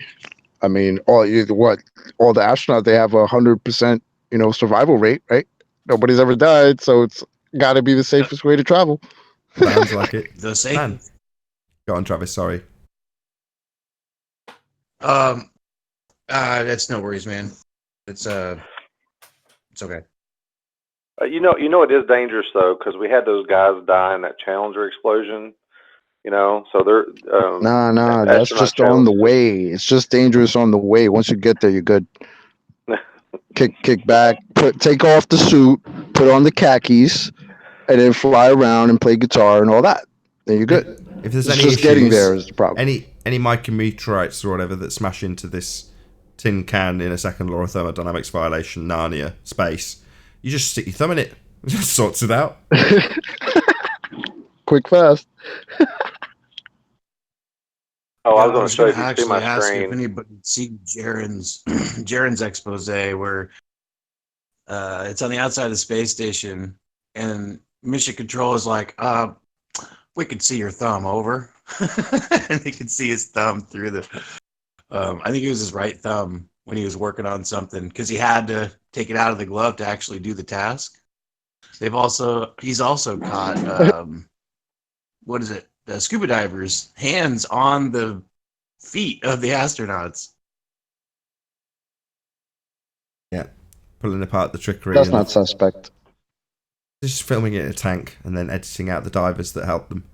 I mean, all the astronauts, they have 100%, survival rate, right? Nobody's ever died, so it's got to be the safest way to travel. Sounds like it. The same. Go on, Travis. Sorry. That's no worries, man. It's okay. It is dangerous though, because we had those guys die in that Challenger explosion. So they're nah. That's just on the way. It's just dangerous on the way. Once you get there, you're good. Kick back, take off the suit, put on the khakis, and then fly around and play guitar and all that. Then you're good. If there's it's any just issues, getting there is the problem. Any micrometeorites or whatever that smash into this tin can in a second law of thermodynamics violation, Narnia, space, you just stick your thumb in it. It just sorts it out. Quick, fast. I was going to show you. Actually, see my ask screen. if anybody seen Jaren's expose where it's on the outside of the space station, and Mission Control is like, we could see your thumb, over. And they could see his thumb through the I think it was his right thumb when he was working on something, because he had to take it out of the glove to actually do the task. He's also caught what is it? The scuba divers' hands on the feet of the astronauts. Yeah, pulling apart the trickery. That's not suspect. Just filming it in a tank and then editing out the divers that help them.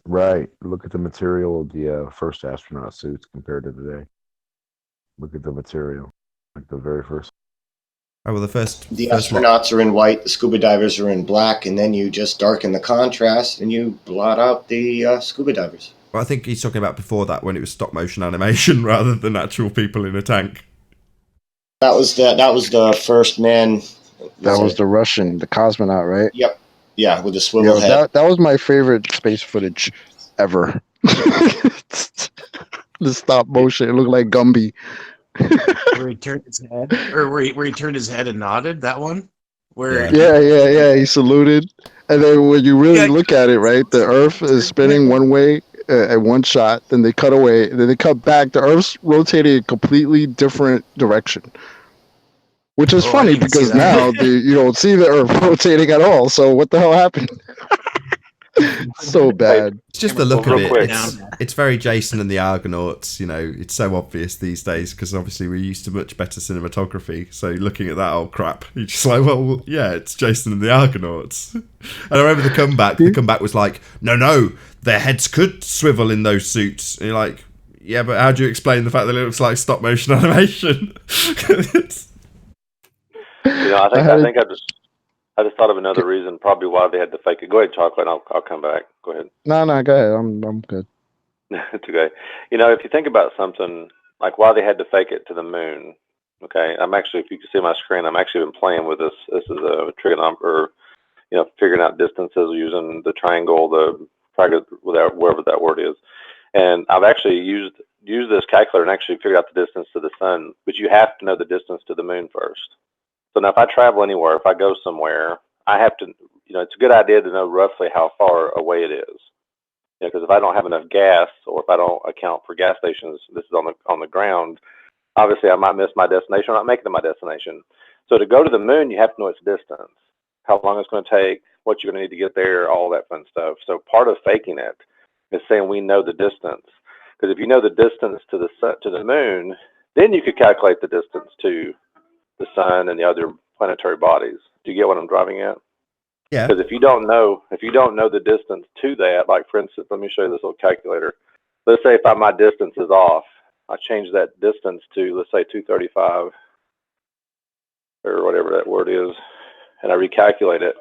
Right. Look at the material of the first astronaut suits compared to today. Look at the material, like the very first. Oh well, the astronauts are in white, the scuba divers are in black, and then you just darken the contrast and you blot out the scuba divers. Well, I think he's talking about before that, when it was stop motion animation rather than actual people in a tank. That was the first man. That was the Russian, the cosmonaut, right? Yep. Yeah, with the swivel head. That was my favorite space footage ever. The stop motion, it looked like Gumby. Where he turned his head, or where he turned his head and nodded. That one, where yeah, he saluted, and then when you really look at it, right, the Earth is spinning one way at one shot, then they cut away, and then they cut back. The Earth's rotating a completely different direction, which is funny because now you don't see the Earth rotating at all. So what the hell happened? So bad. It's just the look of it. It's very Jason and the Argonauts. It's so obvious these days because obviously we're used to much better cinematography. So looking at that old crap, you're just like, well, yeah, it's Jason and the Argonauts. And I remember the comeback. The comeback was like, no, their heads could swivel in those suits. And you're like, yeah, but how do you explain the fact that it looks like stop motion animation? I think I just thought of another reason, probably why they had to fake it. Go ahead, Chocolate, and I'll come back. Go ahead. No, go ahead. I'm good. It's okay. You know, if you think about something like why they had to fake it to the moon, okay, I'm actually, if you can see my screen, I'm actually been playing with this. This is a trigonometry, or, you know, figuring out distances using the triangle, the wherever that word is. And I've actually used this calculator and actually figured out the distance to the sun, but you have to know the distance to the moon first. So now if I travel anywhere, if I go somewhere, I have to, you know, it's a good idea to know roughly how far away it is. You know, because if I don't have enough gas, or if I don't account for gas stations, this is on the ground, obviously I might miss my destination or not make it to my destination. So to go to the moon, you have to know its distance, how long it's going to take, what you're going to need to get there, all that fun stuff. So part of faking it is saying we know the distance. Because if you know the distance to the sun, to the moon, then you could calculate the distance to the sun and the other planetary bodies. Do you get what I'm driving at? Yeah. Because if you don't know the distance to that, like for instance, let me show you this little calculator. Let's say if my distance is off, I change that distance to, let's say, 235 or whatever that word is, and I recalculate it.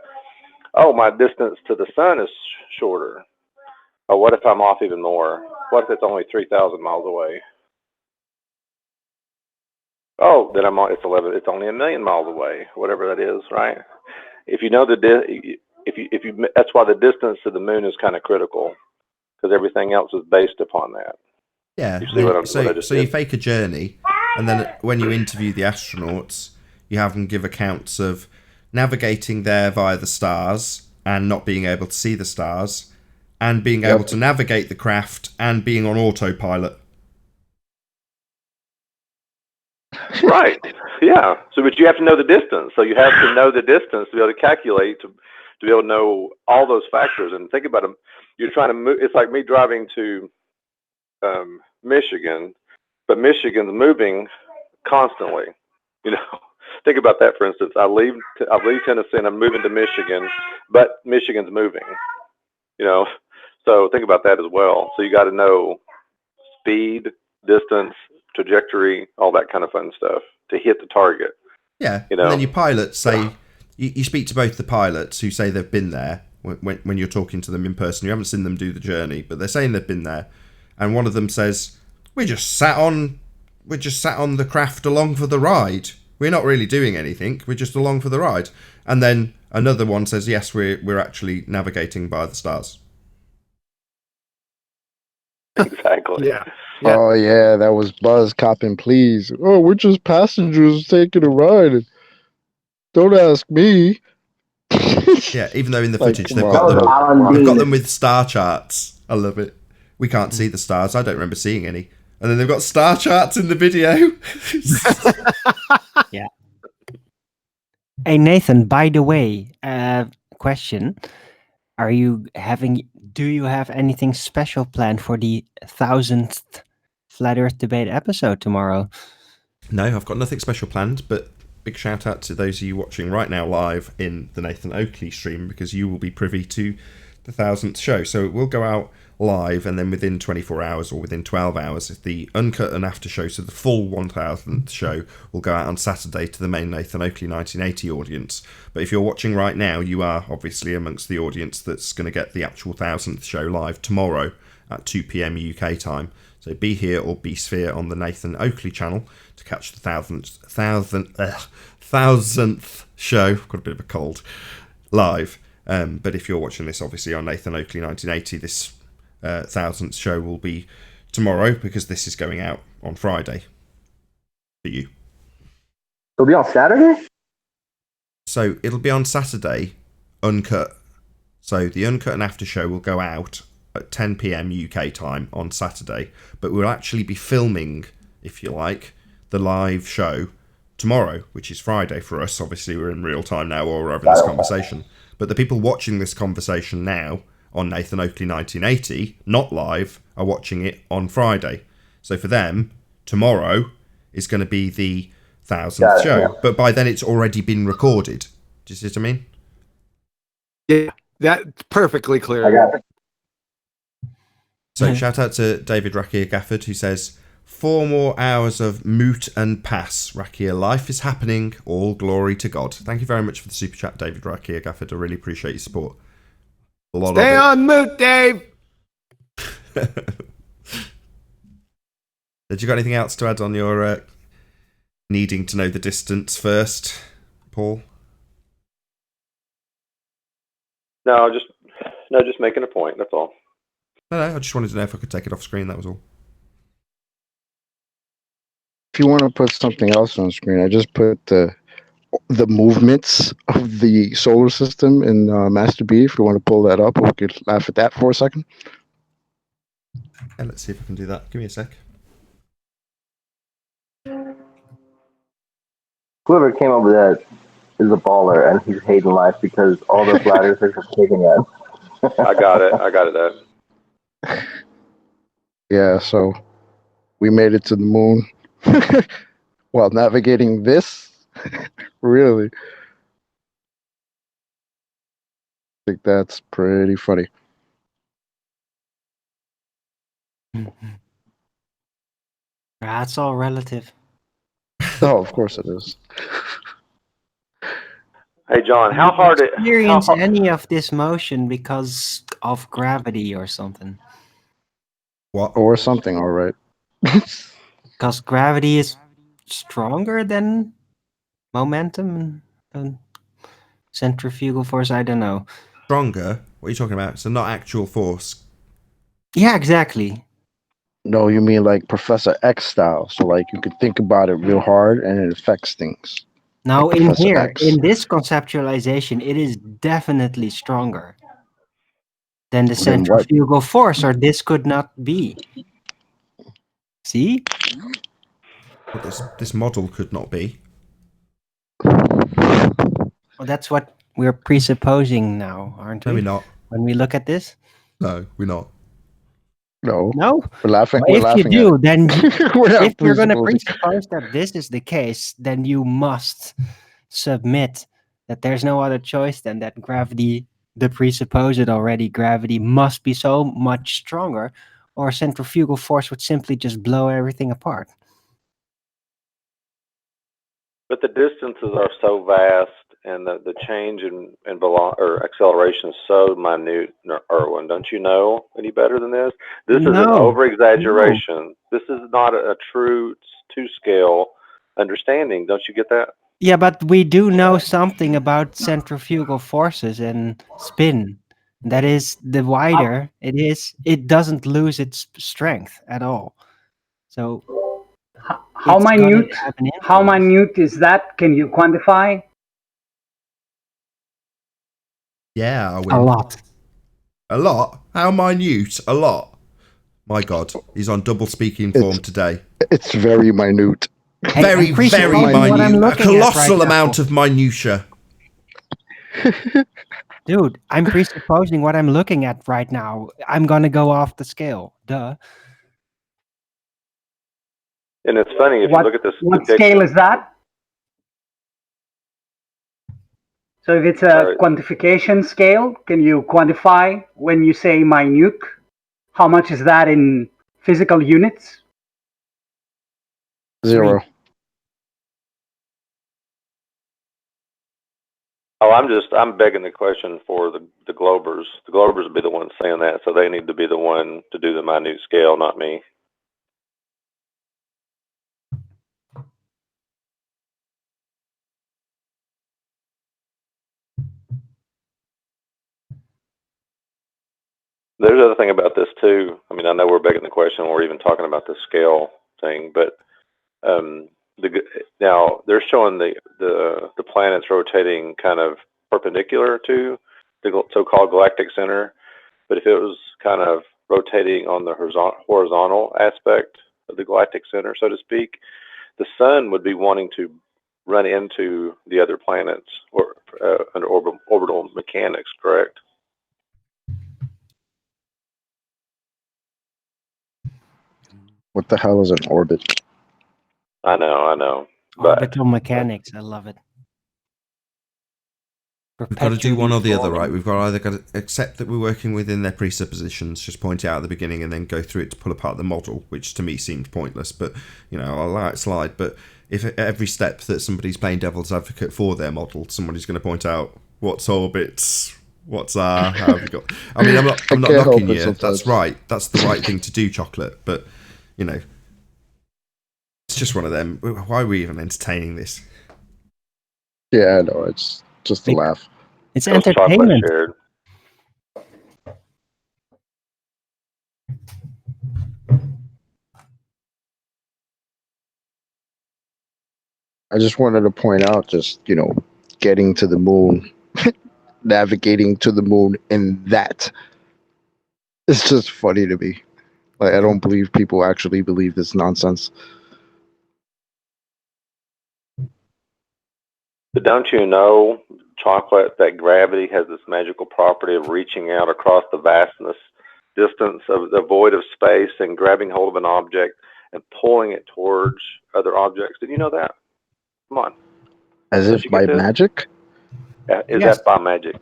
Oh, my distance to the sun is shorter. Oh, what if I'm off even more? What if it's only 3,000 miles away? Oh, then it's only 1,000,000 miles away, whatever that is, right? If you know that's why the distance to the moon is kind of critical, because everything else is based upon that. Yeah. You see what I just So you did? fake a journey, and then when you interview the astronauts, you have them give accounts of navigating there via the stars and not being able to see the stars, and being able to navigate the craft and being on autopilot. Right. Yeah. So, but you have to know the distance. So you have to know the distance to be able to calculate, to be able to know all those factors. And think about them. You're trying to move. It's like me driving to Michigan, but Michigan's moving constantly. You know, think about that. For instance, I leave Tennessee and I'm moving to Michigan, but Michigan's moving. You know, so think about that as well. So you got to know speed, distance, trajectory, all that kind of fun stuff to hit the target. Yeah, you know? And then your pilots say, you speak to both the pilots who say they've been there when you're talking to them in person. You haven't seen them do the journey, but they're saying they've been there. And one of them says, we just sat on the craft along for the ride. We're not really doing anything. We're just along for the ride. And then another one says, yes, we're actually navigating by the stars. Exactly. Yeah. Oh yeah, that was Buzz copping. Please. Oh, we're just passengers taking a ride. Don't ask me. Yeah, even though in the Like, footage come they've on. got them with star charts. I love it. We can't see the stars. I don't remember seeing any. And then they've got star charts in the video. Yeah. Hey Nathan, by the way, question: do you have anything special planned for the 1000th Flat Earth Debate episode tomorrow? No, I've got nothing special planned, but big shout out to those of you watching right now live in the Nathan Oakley stream, because you will be privy to the 1000th show. So it will go out live, and then within 24 hours or within 12 hours, the uncut and after show, so the full 1000th show, will go out on Saturday to the main Nathan Oakley 1980 audience. But if you're watching right now, you are obviously amongst the audience that's going to get the actual 1000th show live tomorrow at 2 p.m. UK time. So be here or be sphere on the Nathan Oakley channel to catch the 1000th show. I've got a bit of a cold. Live. But if you're watching this, obviously, on Nathan Oakley 1980, this 1000th show will be tomorrow, because this is going out on Friday for you. It'll be on Saturday? So it'll be on Saturday, uncut. So the uncut and after show will go out at 10 p.m. UK time on Saturday, but we'll actually be filming, if you like, the live show tomorrow, which is Friday for us. Obviously, we're in real time now while we're having this conversation. But the people watching this conversation now on Nathan Oakley 1980, not live, are watching it on Friday. So for them, tomorrow is going to be the 1000th show. Yeah. But by then it's already been recorded. Do you see what I mean? Yeah, that's perfectly clear. I got it. So shout out to David Rakia Gafford, who says, 4 more hours of moot and pass. Rakia, life is happening. All glory to God. Thank you very much for the super chat, David Rakia Gafford. I really appreciate your support. A lot Stay of it. on moot, Dave. Did you got anything else to add on your needing to know the distance first, Paul? No, just making a point. That's all. No, I just wanted to know if I could take it off screen. That was all. If you want to put something else on screen, I just put the movements of the solar system in Master B. If you want to pull that up, we could laugh at that for a second. Yeah, let's see if I can do that. Give me a sec. Whoever came up with that is a baller, and he's hating life because all the bladders are just taking it. I got it. That. Yeah, so we made it to the moon while navigating this. Really, I think that's pretty funny. That's all relative. Oh, of course it is. Hey, John, how hard it? Experience any of this motion because of gravity or something? What? Or something, all right. Because gravity is stronger than momentum and centrifugal force. I don't know. Stronger? What are you talking about? So not actual force. Yeah, exactly. No, you mean like Professor X style. So like you could think about it real hard and it affects things. Now like in Professor here, X. in this conceptualization, it is definitely stronger than the Then what? centrifugal force, or this could not be. See? Well, this model could not be. Well, that's what we're presupposing now, aren't we? No, we're not. When we look at this? No, we're not. No. No? We're laughing. Well, We're if laughing you do, at then if you're going to presupposing. presuppose that this is the case, then you must submit that there's no other choice than that gravity, the presupposed already gravity, must be so much stronger, or centrifugal force would simply just blow everything apart. But the distances are so vast, and the change in or acceleration is so minute. Erwin, don't you know any better than this? This is an over-exaggeration. This is not a true two-scale understanding. Don't you get that? Yeah, but we do know something about centrifugal forces and spin. That is, the wider it is, it doesn't lose its strength at all. So how minute? How minute is that? Can you quantify? Yeah, I win. A lot. A lot? How minute? A lot. My God, he's on double speaking form today. It's very minute. Very, very minute. A colossal amount of minutia. Dude, I'm presupposing what I'm looking at right now. I'm going to go off the scale. Duh. And it's funny if you look at this. What scale is that? So if it's a quantification scale, can you quantify when you say minute? How much is that in physical units? 0. Oh, I'm begging the question for the Globers. The Globers would be the ones saying that, so they need to be the one to do the minute scale, not me. There's another thing about this too. I mean, I know we're begging the question, we're even talking about the scale thing, but now they're showing the planets rotating kind of perpendicular to the so-called galactic center. But if it was kind of rotating on the horizontal aspect of the galactic center, so to speak, the sun would be wanting to run into the other planets or under orbital mechanics, correct? What the hell is an orbit? I know. Orbital mechanics, I love it. We've got to do one or the other, right? perpetually We've got to either got to accept that we're working within their presuppositions, just point it out at the beginning, and then go through it to pull apart the model, which to me seemed pointless. But I'll allow it slide. But if at every step that somebody's playing devil's advocate for their model, somebody's going to point out what's orbits, what's how have you got? I mean, I'm not knocking you. Sometimes. That's right. That's the right thing to do, chocolate. But it's just one of them. Why are we even entertaining this? Yeah, I know. It's just a laugh. It's entertainment. I just wanted to point out, getting to the moon, navigating to the moon in that. It's just funny to me. Like, I don't believe people actually believe this nonsense. But don't you know, chocolate, that gravity has this magical property of reaching out across the vastness, distance of the void of space and grabbing hold of an object and pulling it towards other objects? Did you know that? Come on. As if by magic? Is that by magic?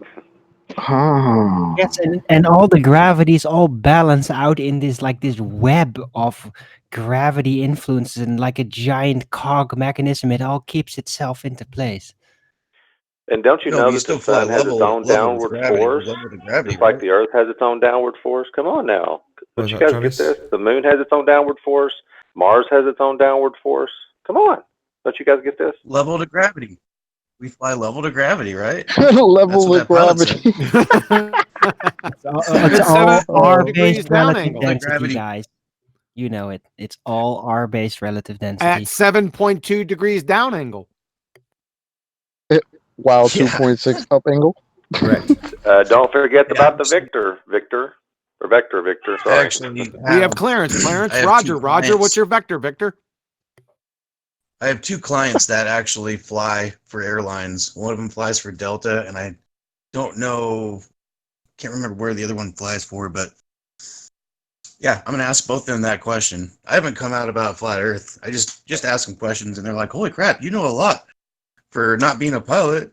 Oh. Yes, and all the gravities all balance out in this web of gravity influences, and like a giant cog mechanism, it all keeps itself into place. And don't you know that the sun has its own downward force, just like the Earth has its own downward force? Come on now. Don't you guys get this? The moon has its own downward force. Mars has its own downward force. Come on. Don't you guys get this? Level to gravity. We fly level to gravity, right? Level to gravity. It's all R-based relative density, guys. You know it. It's all R-based relative density. At 7.2 degrees down angle. While 2.6 up angle. Correct. Don't forget about the Victor. Sorry. Actually, we have Clarence. Roger, what's your vector, Victor? I have two clients that actually fly for airlines. One of them flies for Delta, and I don't know, can't remember where the other one flies for, but yeah, I'm going to ask both of them that question. I haven't come out about flat Earth. I just ask them questions, and they're like, holy crap, you know a lot for not being a pilot.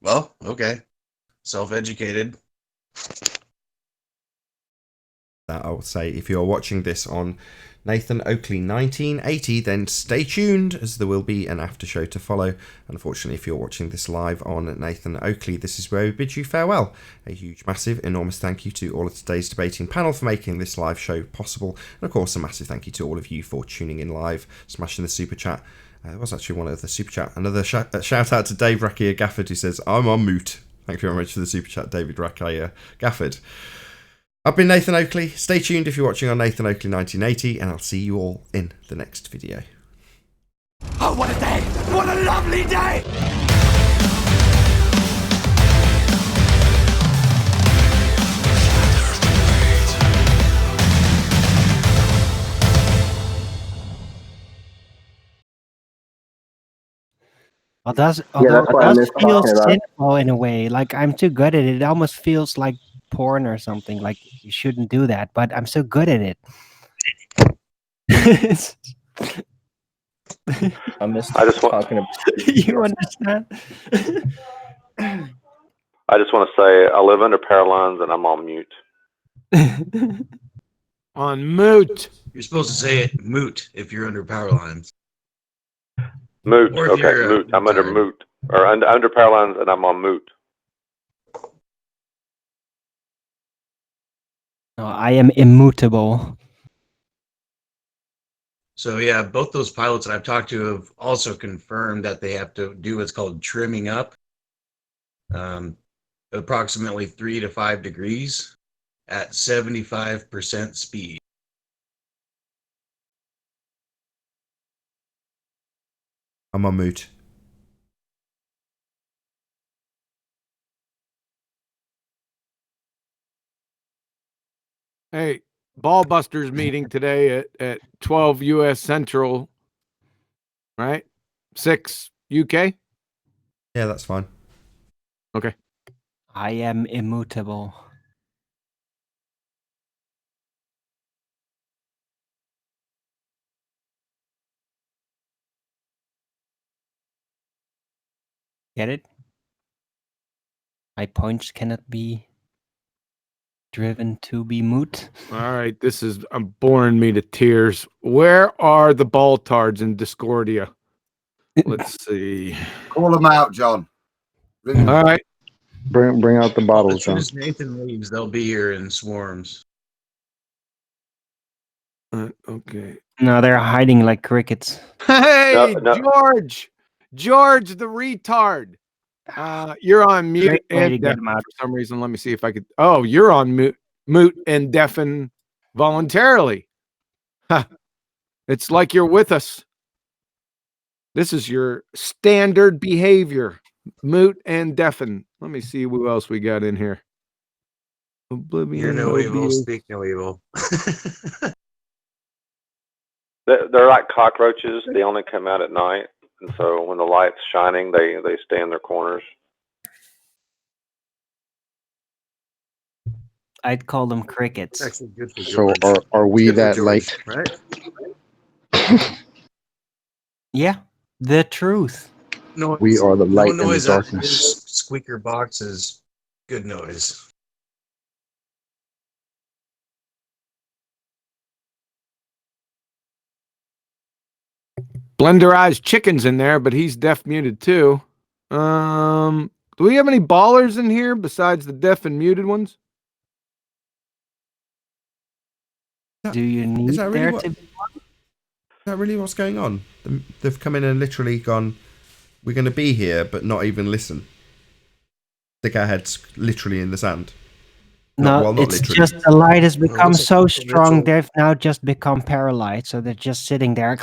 Well, okay. Self-educated. I will say, if you're watching this on Nathan Oakley 1980, then stay tuned, as there will be an after show to follow. Unfortunately, if you're watching this live on Nathan Oakley, this is where we bid you farewell. A huge, massive, enormous thank you to all of today's debating panel for making this live show possible. And of course, a massive thank you to all of you for tuning in live, smashing the super chat. There was actually one of the super chat. Another shout out to Dave Rakia Gafford, who says, I'm on mute. Thank you very much for the super chat, David Rakia Gafford. I've been Nathan Oakley. Stay tuned if you're watching on Nathan Oakley 1980, and I'll see you all in the next video. Oh, what a day! What a lovely day! Although it does feel sinful in a way. Like, I'm too good at it. It almost feels like porn or something. Like, you shouldn't do that, but I'm so good at it. I missed I just want talking about you understand? I just want to say I live under power lines and I'm on mute. On mute. You're supposed to say it moot if you're under power lines. Moot. Or if Okay, you're, moot. I'm under moot. Or under power lines and I'm on moot. No, I am immutable. So yeah, both those pilots that I've talked to have also confirmed that they have to do what's called trimming up, approximately 3 to 5 degrees at 75% speed. I'm on mute. Hey, Ballbusters meeting today at 12 U.S. Central, right? 6 UK? Yeah, that's fine. Okay. I am immutable. Get it? My points cannot be driven to be moot. All right, this is boring me to tears. Where are the baltards in Discordia? Let's see. Call them out, John. All right. Bring out the bottles, As soon John. as Nathan leaves, they'll be here in swarms. Okay. No, they're hiding like crickets. Hey, No. George the retard. You're on mute Great way to and get deafen him out. for some reason. Let me see if I could. Oh, you're on mute and deafen voluntarily. Huh. It's like you're with us. This is your standard behavior. Mute and deafen. Let me see who else we got in here. Oblivion. Hear no evil, Oblivion. speak no evil. They're like cockroaches. They only come out at night, and so when the light's shining, they stay in their corners. I'd call them crickets. It's actually good for So George. are we Good for that George, light? right? Yeah, the truth. No, We are the light no in the noise out of darkness. his squeaker box is good noise. Blender Eyes Chicken's in there, but he's deaf muted too. Do we have any ballers in here besides the deaf and muted ones? Do you need that really there what- to be? Is that really what's going on? They've come in and literally gone, we're going to be here, but not even listen. Stick our heads literally in the sand. No, not it's literally. just the light has become looks like so Mitchell. strong, they've now just become paralyzed, so they're just sitting there.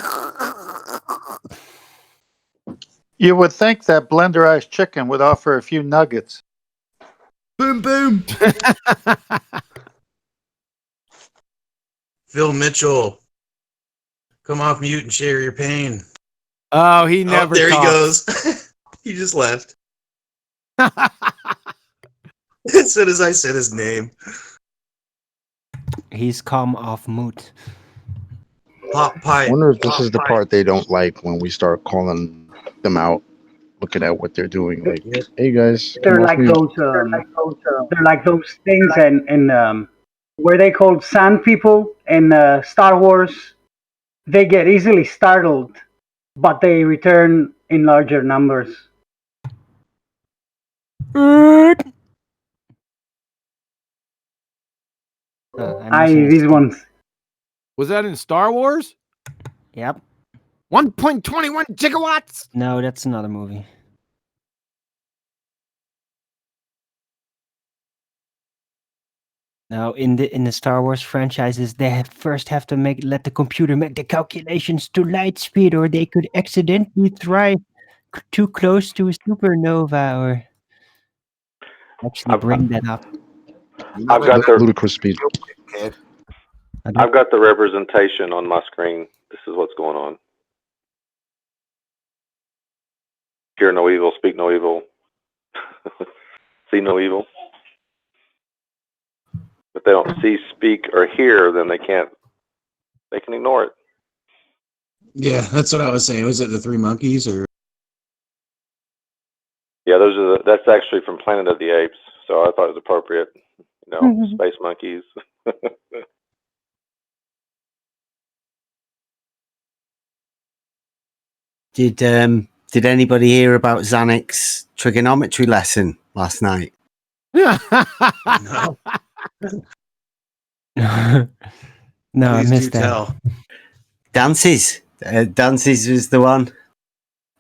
You would think that blenderized chicken would offer a few nuggets. Boom, boom. Phil Mitchell, come off mute and share your pain. Oh, he never. There talks. he goes. He just left. As soon as I said his name. He's come off moot. Pop I pipe. wonder if this pop is the pipe. part they don't like when we start calling them out, looking at what they're doing. Like, hey guys, They're come off like mute. they're like those things and were they called sand people in Star Wars? They get easily startled, but they return in larger numbers. These ones. Was that in Star Wars? Yep. 1.21 gigawatts. No, that's another movie. Now, in the Star Wars franchises, they first have to let the computer make the calculations to light speed, or they could accidentally try too close to a supernova, or actually bring that up. I've got the ludicrous speed. I've got the representation on my screen. This is what's going on. Hear no evil, speak no evil, see no evil. If they don't see, speak, or hear, then they can ignore it. Yeah, that's what I was saying. Was it the Three Monkeys or? Yeah, that's actually from Planet of the Apes. So I thought it was appropriate. Space monkeys. Did anybody hear about Zanek's trigonometry lesson last night? No, I missed that. Dances. Dances was the one.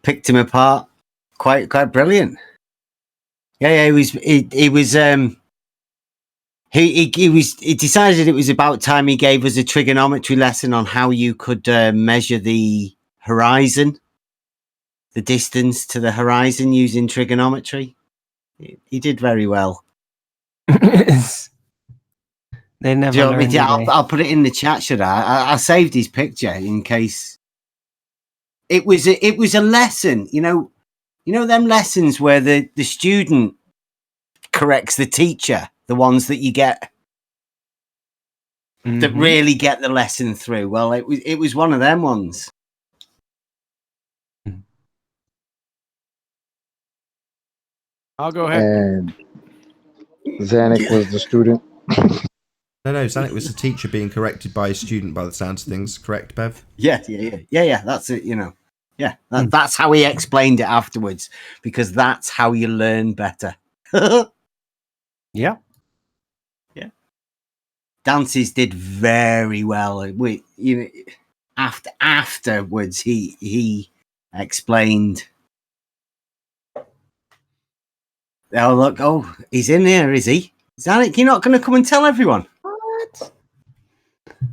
Picked him apart. Quite brilliant. Yeah, he decided it was about time he gave us a trigonometry lesson on how you could measure the horizon, the distance to the horizon using trigonometry. He did very well. They never. Do you want me to, learned I'll put it in the chat. Should I saved his picture in case. It was a lesson. You know them lessons where the student corrects the teacher, the ones that you get that really get the lesson through. Well, it was one of them ones. I'll go ahead. And Zanuck was the student. No, Zanuck was the teacher being corrected by his student by the sounds of things. Correct, Bev? Yeah. That's it. Yeah, that's how he explained it afterwards, because that's how you learn better. Yeah. Dances did very well. Afterwards, he explained. Oh look! Oh, he's in here, is he? Zanuck, you're not going to come and tell everyone? What?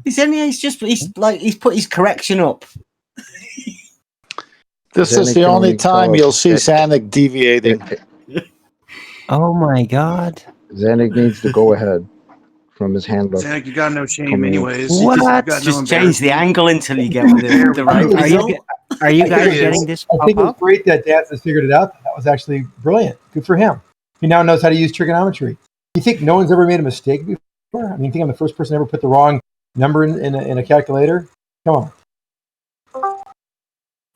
He's in here. He's put his correction up. This is the only time you'll see Zanuck deviating. Oh my God! Zanuck needs to go ahead from his handler. Zanuck, you got no shame, anyways. What? Just change the angle until you get the right result. Are you guys getting this? I think it's great that Dance has figured it out. That was actually brilliant. Good for him. He now knows how to use trigonometry. You think no one's ever made a mistake before? I mean, you think I'm the first person to ever put the wrong number in a calculator? Come on.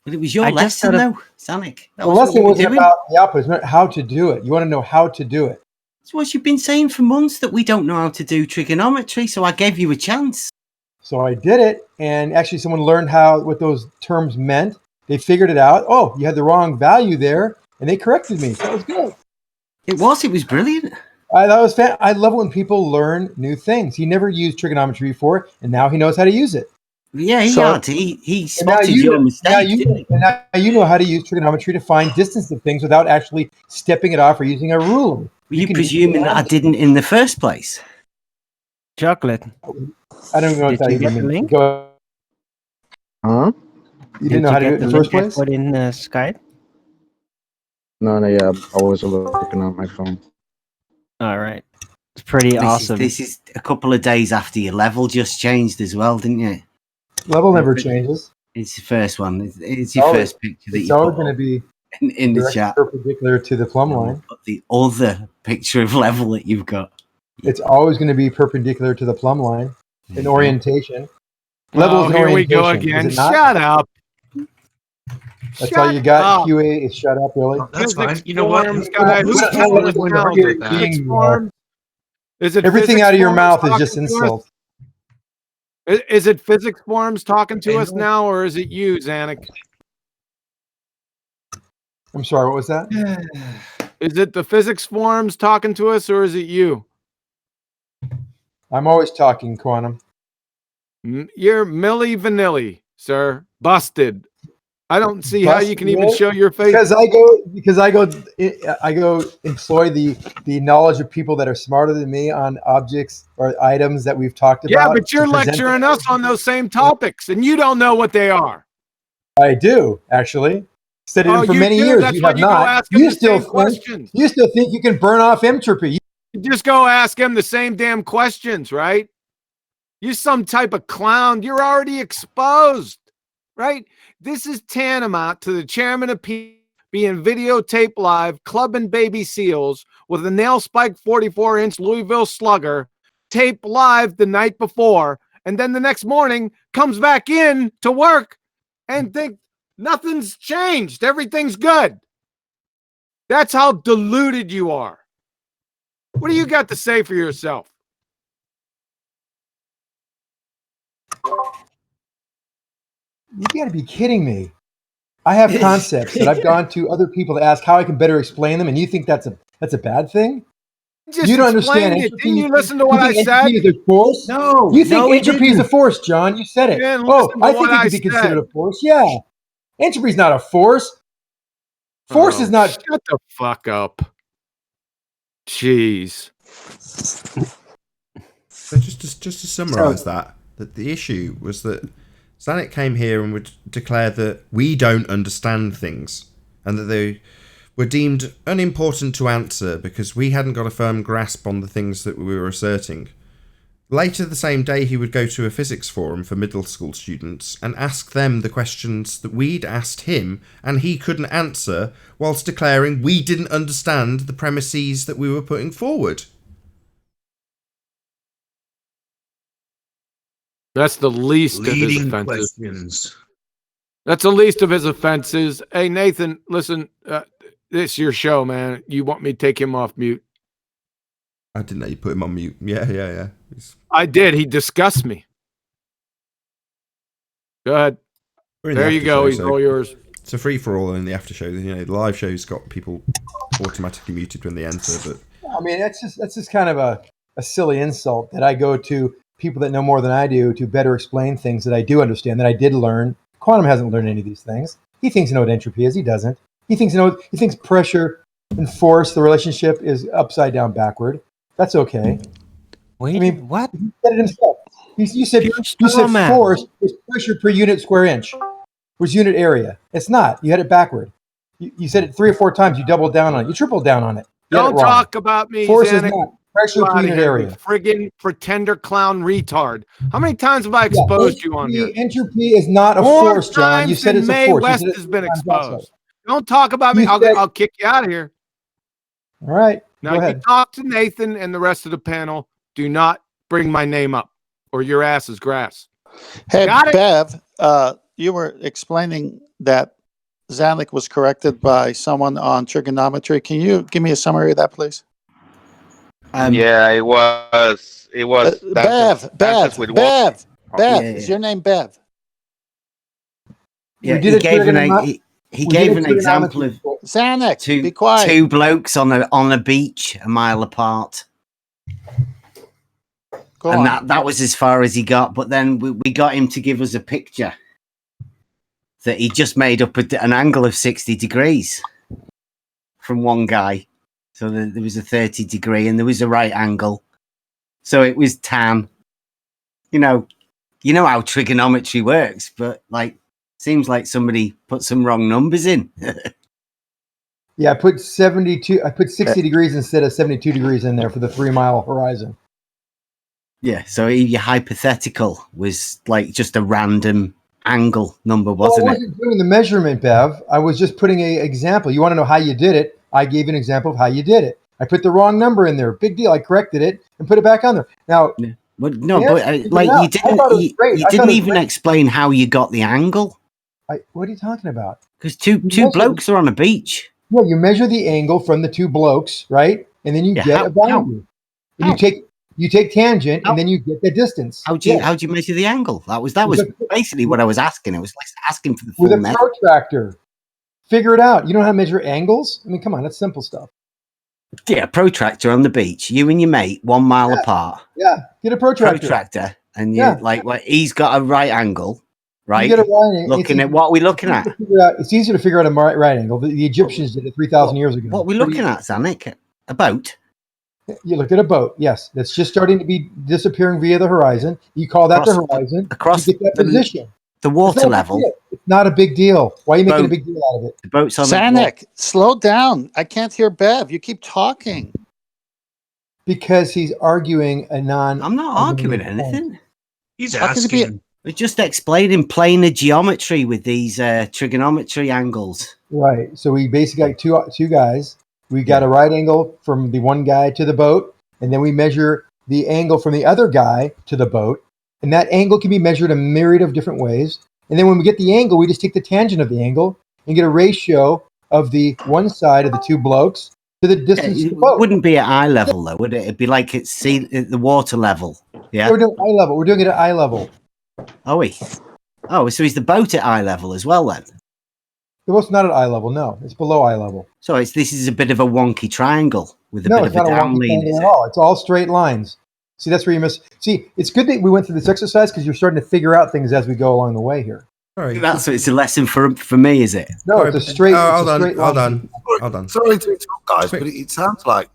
But it was your lesson, though, Zanuck. The lesson wasn't about the output. It was about how to do it. You want to know how to do it. It's what you've been saying for months, that we don't know how to do trigonometry, so I gave you a chance. So I did it, and actually someone learned what those terms meant. They figured it out. Oh, you had the wrong value there, and they corrected me. So that was good. It was brilliant. That was I love when people learn new things. He never used trigonometry before, and now he knows how to use it. Yeah, he spotted your mistake. Now you know how to use trigonometry to find distance of things without actually stepping it off or using a ruler. Were you presuming that I didn't in the first place? Chocolate. I don't know what that even means. Huh? You didn't know how to do it in the first place? Put in Skype? No, yeah. I was looking at my phone. All right. It's pretty awesome. This is a couple of days after your level just changed as well, didn't you? Level never changes. It's the first one. It's your first picture that it's you always put going to be in the chat. Perpendicular to the plumb line. But the other picture of level that you've got. It's always going to be perpendicular to the plumb line in orientation. Level is here orientation. We go again. Shut up. That's all you got. QA is shut up, really. That's fine. You know what? Is it everything out of your mouth is just insult? Is it physics forms talking to us now, or is it you, Zanuck? I'm sorry, what was that? Is it the physics forms talking to us, or is it you? I'm always talking, Quantum. You're Milli Vanilli, sir. Busted. I don't see how you can even show your face. Because I go employ the knowledge of people that are smarter than me on objects or items that we've talked about. Yeah, but you're lecturing us on those same topics, and you don't know what they are. I do, actually. Studied them for many years. You have not. You still think you can burn off entropy. You just go ask him the same damn questions, right? You're some type of clown. You're already exposed, right? This is tantamount to the chairman of P being videotaped live, clubbing baby seals with a nail spike 44-inch Louisville Slugger, taped live the night before, and then the next morning comes back in to work and think nothing's changed. Everything's good. That's how deluded you are. What do you got to say for yourself? You gotta be kidding me. I have concepts that I've gone to other people to ask how I can better explain them, and you think that's a bad thing? You don't understand entropy. Didn't you listen to what I said? Entropy is a force? No. You think entropy is a force, John. You said it. Oh, I think it can be considered a force. Yeah. Entropy is not a force. Force is not. Shut the fuck up. Jeez. So just to summarise that the issue was that Zanuck came here and would declare that we don't understand things and that they were deemed unimportant to answer because we hadn't got a firm grasp on the things that we were asserting. Later the same day, he would go to a physics forum for middle school students and ask them the questions that we'd asked him and he couldn't answer, whilst declaring we didn't understand the premises that we were putting forward. That's the least of his offenses. Questions. That's the least of his offenses. Hey, Nathan, listen, this is your show, man. You want me to take him off mute? I didn't know you put him on mute. Yeah. I did. He disgusts me. Go ahead. There you go. He's all yours. It's a free for all in the after show. You know, the live show's got people automatically muted when they enter. But I mean, that's just kind of a silly insult that I go to people that know more than I do to better explain things that I do understand, that I did learn. Quantum hasn't learned any of these things. He thinks he knows what entropy is. He doesn't. He thinks pressure and force, the relationship is upside down backward. That's okay. Wait, I mean, what? He said it himself. You said force is pressure per unit square inch, was unit area. It's not. You had it backward. You said it 3 or 4 times. You doubled down on it. You tripled down on it. Don't talk about me. Force Xanax. is not pressure per unit area. Friggin' pretender clown retard. How many times have I exposed you on here? Entropy is not a force, John. You said it's a force. West has been exposed. Don't talk about me. I'll kick you out of here. All right. Now you talk to Nathan and the rest of the panel. Do not bring my name up, or your ass is grass. Hey, Bev, you were explaining that Zanuck was corrected by someone on trigonometry. Can you give me a summary of that, please? Yeah, it was. Bev. Is your name Bev? Yeah, he gave an example of Zanuck. Be quiet. 2 blokes on a beach a mile apart. That was as far as he got. But then we got him to give us a picture that he just made up an angle of 60 degrees from one guy. So there was a 30 degree and there was a right angle. So it was tan. You know how trigonometry works, but seems like somebody put some wrong numbers in. Yeah, I put 60 degrees instead of 72 degrees in there for the 3 mile horizon. Yeah, so your hypothetical was just a random angle number, wasn't it? I wasn't doing the measurement, Bev. I was just putting an example. You want to know how you did it? I gave an example of how you did it. I put the wrong number in there. Big deal. I corrected it and put it back on there. Now, you didn't even explain how you got the angle. What are you talking about? Because two blokes are on a beach. Yeah, you measure the angle from the 2 blokes, right? And then you get a value. You take tangent, and then you get the distance. How do you measure the angle? That was basically what I was asking. It was asking for the full with a measure. protractor. Figure it out. You know how to measure angles? I mean, come on, that's simple stuff. Yeah, protractor on the beach. You and your mate, 1 mile apart. Yeah, get a protractor. And you're he's got a right angle, right? You get a right angle. Looking at what are we looking at? It's easier to figure out a right angle. The Egyptians did it 3,000 years ago. What are we looking at, Zanuck? A boat? You look at a boat, yes. That's just starting to be disappearing via the horizon. You call that the horizon. Across you get that position. The water level. It's not a big deal. Why are you making a big deal out of it? The boat's on Zanuck, slow down. I can't hear Bev. You keep talking. Because he's arguing a non... I'm not arguing anything. He's asking. We're just explaining planar geometry with these trigonometry angles. Right. So we basically got two guys. We got a right angle from the one guy to the boat, and then we measure the angle from the other guy to the boat, and that angle can be measured a myriad of different ways. And then when we get the angle, we just take the tangent of the angle and get a ratio of the one side of the 2 blokes to the distance of the boat. It wouldn't be at eye level, though, would it? It'd be like it's at the water level. Yeah, we're doing eye level. We're doing it at eye level. Oh, so is the boat at eye level as well, then? The boat's not at eye level, no. It's below eye level. So this is a bit of a wonky triangle with a bit of a down lean. At all. It's all straight lines. See, that's where you miss. See, it's good that we went through this exercise because you're starting to figure out things as we go along the way here. Sorry. It's a lesson for me, is it? No, it's a straight. Hold on. Sorry to interrupt, guys, but it sounds like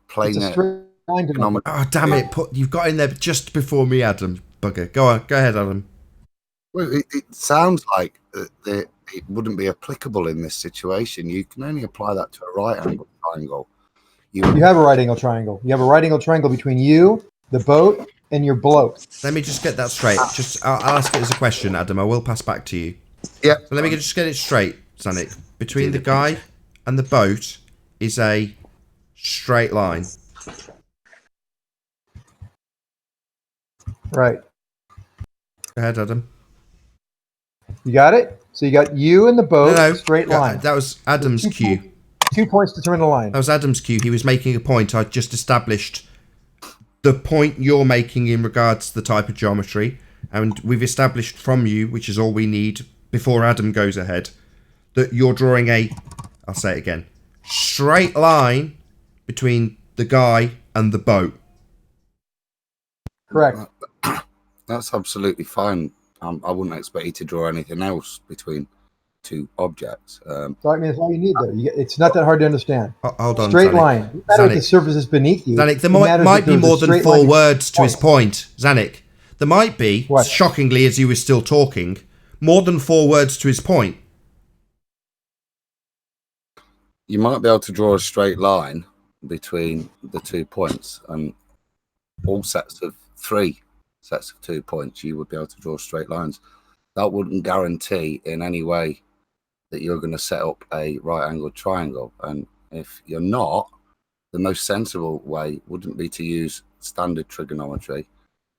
playing a straight line dynamic. Oh, damn it! You've got in there just before me, Adam. Bugger. Go on. Go ahead, Adam. Well, it sounds like it wouldn't be applicable in this situation. You can only apply that to a right angle triangle. You have a right angle triangle. You have a right angle triangle between you, the boat, and your bloke. Let me just get that straight. I'll ask it as a question, Adam. I will pass back to you. Yeah. So let me just get it straight, Zanuck. Between the guy and the boat is a straight line. Right. Go ahead, Adam. You got it? So you got you and the boat, straight line. That was Adam's cue. 2 points determine the line. That was Adam's cue. He was making a point. I just established the point you're making in regards to the type of geometry, and we've established from you, which is all we need before Adam goes ahead, that you're drawing I'll say it again, straight line between the guy and the boat. Correct. That's absolutely fine. I wouldn't expect you to draw anything else between two objects. So I mean, that's all you need there. It's not that hard to understand. Hold on, straight Zanik. line. It doesn't matter if the surface is beneath you. Zanik, there might be more than 4 words to his point. Zanik, there might be, shockingly as he was still talking, more than 4 words to his point. You might be able to draw a straight line between the 2 points, and all sets of 3 sets of 2 points, you would be able to draw straight lines. That wouldn't guarantee in any way that you're going to set up a right-angled triangle. And if you're not, the most sensible way wouldn't be to use standard trigonometry.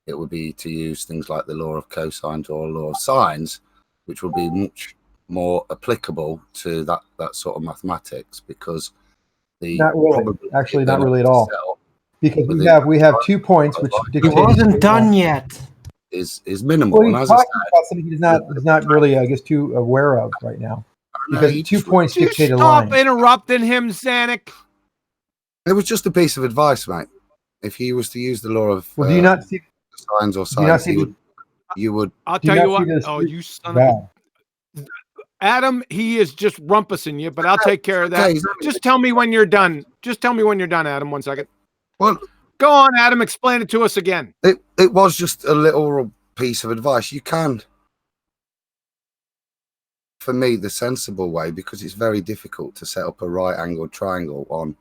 It would be to use things like the law of cosines or law of sines, which would be much more applicable to that sort of mathematics, because the not really, actually not really at all, because we have 2 points which dictate. It wasn't done yet. Is minimal. Well, he's talking about something he's not really, I guess, too aware of right now, because 2 points dictate a line. Stop interrupting him, Zanik. It was just a piece of advice, mate. If he was to use the law of do you not see sines or sines, you would. I'll tell you what. Oh, you son of a... Adam, he is just rumpusing you, but I'll take care of that. Okay, just tell me when you're done. Just tell me when you're done, Adam. 1 second. Well, go on, Adam. Explain it to us again. It was just a little piece of advice. You can, for me, the sensible way, because it's very difficult to set up a right-angled triangle on,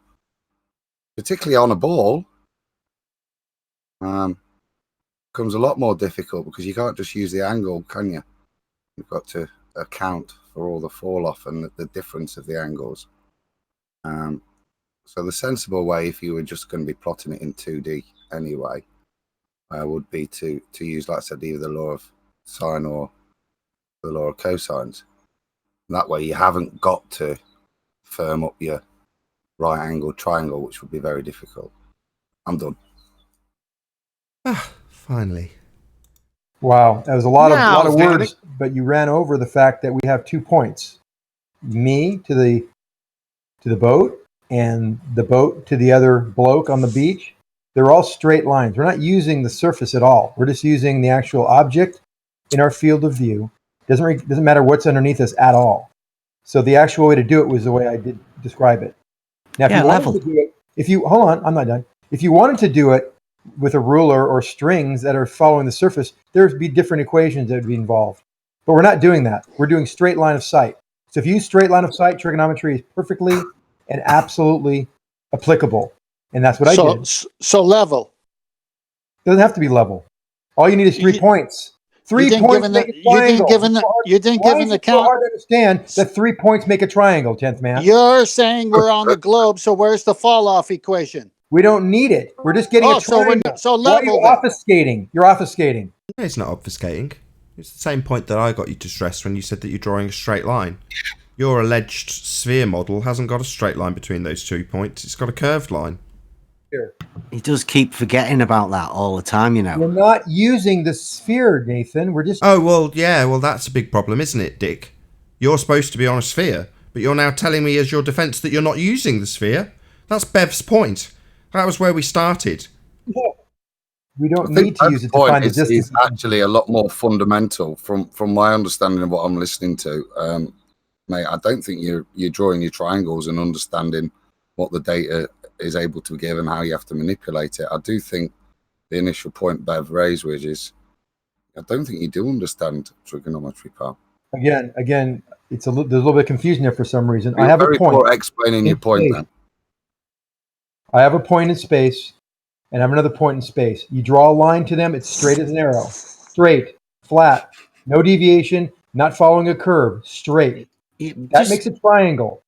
particularly on a ball. Becomes a lot more difficult because you can't just use the angle, can you? You've got to account for all the fall off and the difference of the angles. So the sensible way, if you were just going to be plotting it in 2D anyway, would be to use, like I said, either the law of sine or the law of cosines. That way you haven't got to firm up your right angled triangle, which would be very difficult. I'm done. Finally. Wow, that was a lot of words, but you ran over the fact that we have 2 points. Me to the boat, and the boat to the other bloke on the beach. They're all straight lines. We're not using the surface at all. We're just using the actual object in our field of view. Doesn't matter what's underneath us at all. So the actual way to do it was the way I did describe it. Now, if you wanted to do it, hold on, I'm not done. If you wanted to do it with a ruler or strings that are following the surface, there would be different equations that would be involved. But we're not doing that. We're doing straight line of sight. So if you use straight line of sight, trigonometry is perfectly and absolutely applicable. And that's what I did. So level. It doesn't have to be level. All you need is 3 points. 3 points make a triangle. You didn't give an account. It's hard to understand that 3 points make a triangle, 10th man. You're saying we're on the globe, so where's the fall-off equation? We don't need it. We're just getting a triangle. So level. Why are you obfuscating? You're obfuscating. No, it's not obfuscating. It's the same point that I got you to stress when you said that you're drawing a straight line. Your alleged sphere model hasn't got a straight line between those 2 points. It's got a curved line. He does keep forgetting about that all the time, you know. We're not using the sphere, Nathan. We're just... Oh, well, yeah, well, that's a big problem, isn't it, Dick? You're supposed to be on a sphere, but you're now telling me as your defense that you're not using the sphere. That's Bev's point. That was where we started. Yeah. We don't need to use it to find the distance. It's actually a lot more fundamental from my understanding of what I'm listening to. Mate, I don't think you're drawing your triangles and understanding what the data is able to give and how you have to manipulate it. I do think the initial point Bev raised, which is, I don't think you do understand trigonometry, pal. Again, there's a little bit of confusion there for some reason. You're I have a very point. poor explaining your point, then. I have a point in space, and I have another point in space. You draw a line to them; it's straight as an arrow, straight, flat, no deviation, not following a curve, straight. That makes a triangle.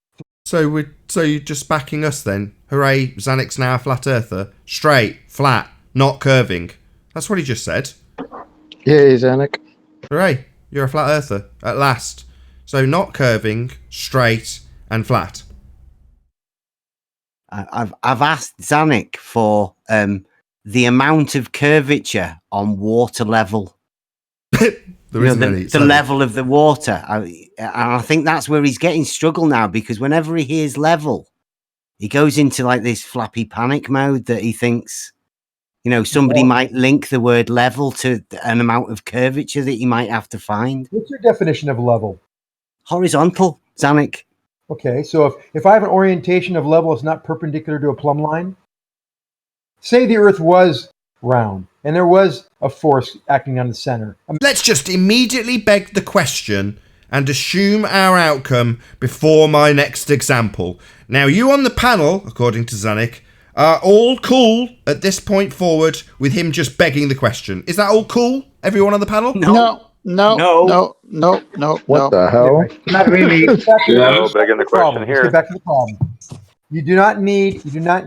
So you're just backing us then? Hooray! Zanik's now a flat earther. Straight, flat, not curving. That's what he just said. Yay, Zanik. Hooray! You're a flat earther at last. So not curving, straight, and flat. I've asked Zanuck for the amount of curvature on water level. The level of the water. And I think that's where he's getting struggle now, because whenever he hears level, he goes into like this flappy panic mode that he thinks, somebody might link the word level to an amount of curvature that he might have to find. What's your definition of level? Horizontal, Zanuck. Okay, so if I have an orientation of level, it's not perpendicular to a plumb line. Say the Earth was round, and there was a force acting on the center. Let's just immediately beg the question and assume our outcome before my next example. Now, you on the panel, according to Zanuck, are all cool at this point forward with him just begging the question. Is that all cool, everyone on the panel? No. What the hell? Not really. No, begging the question here. Let's get back to the problem. You do not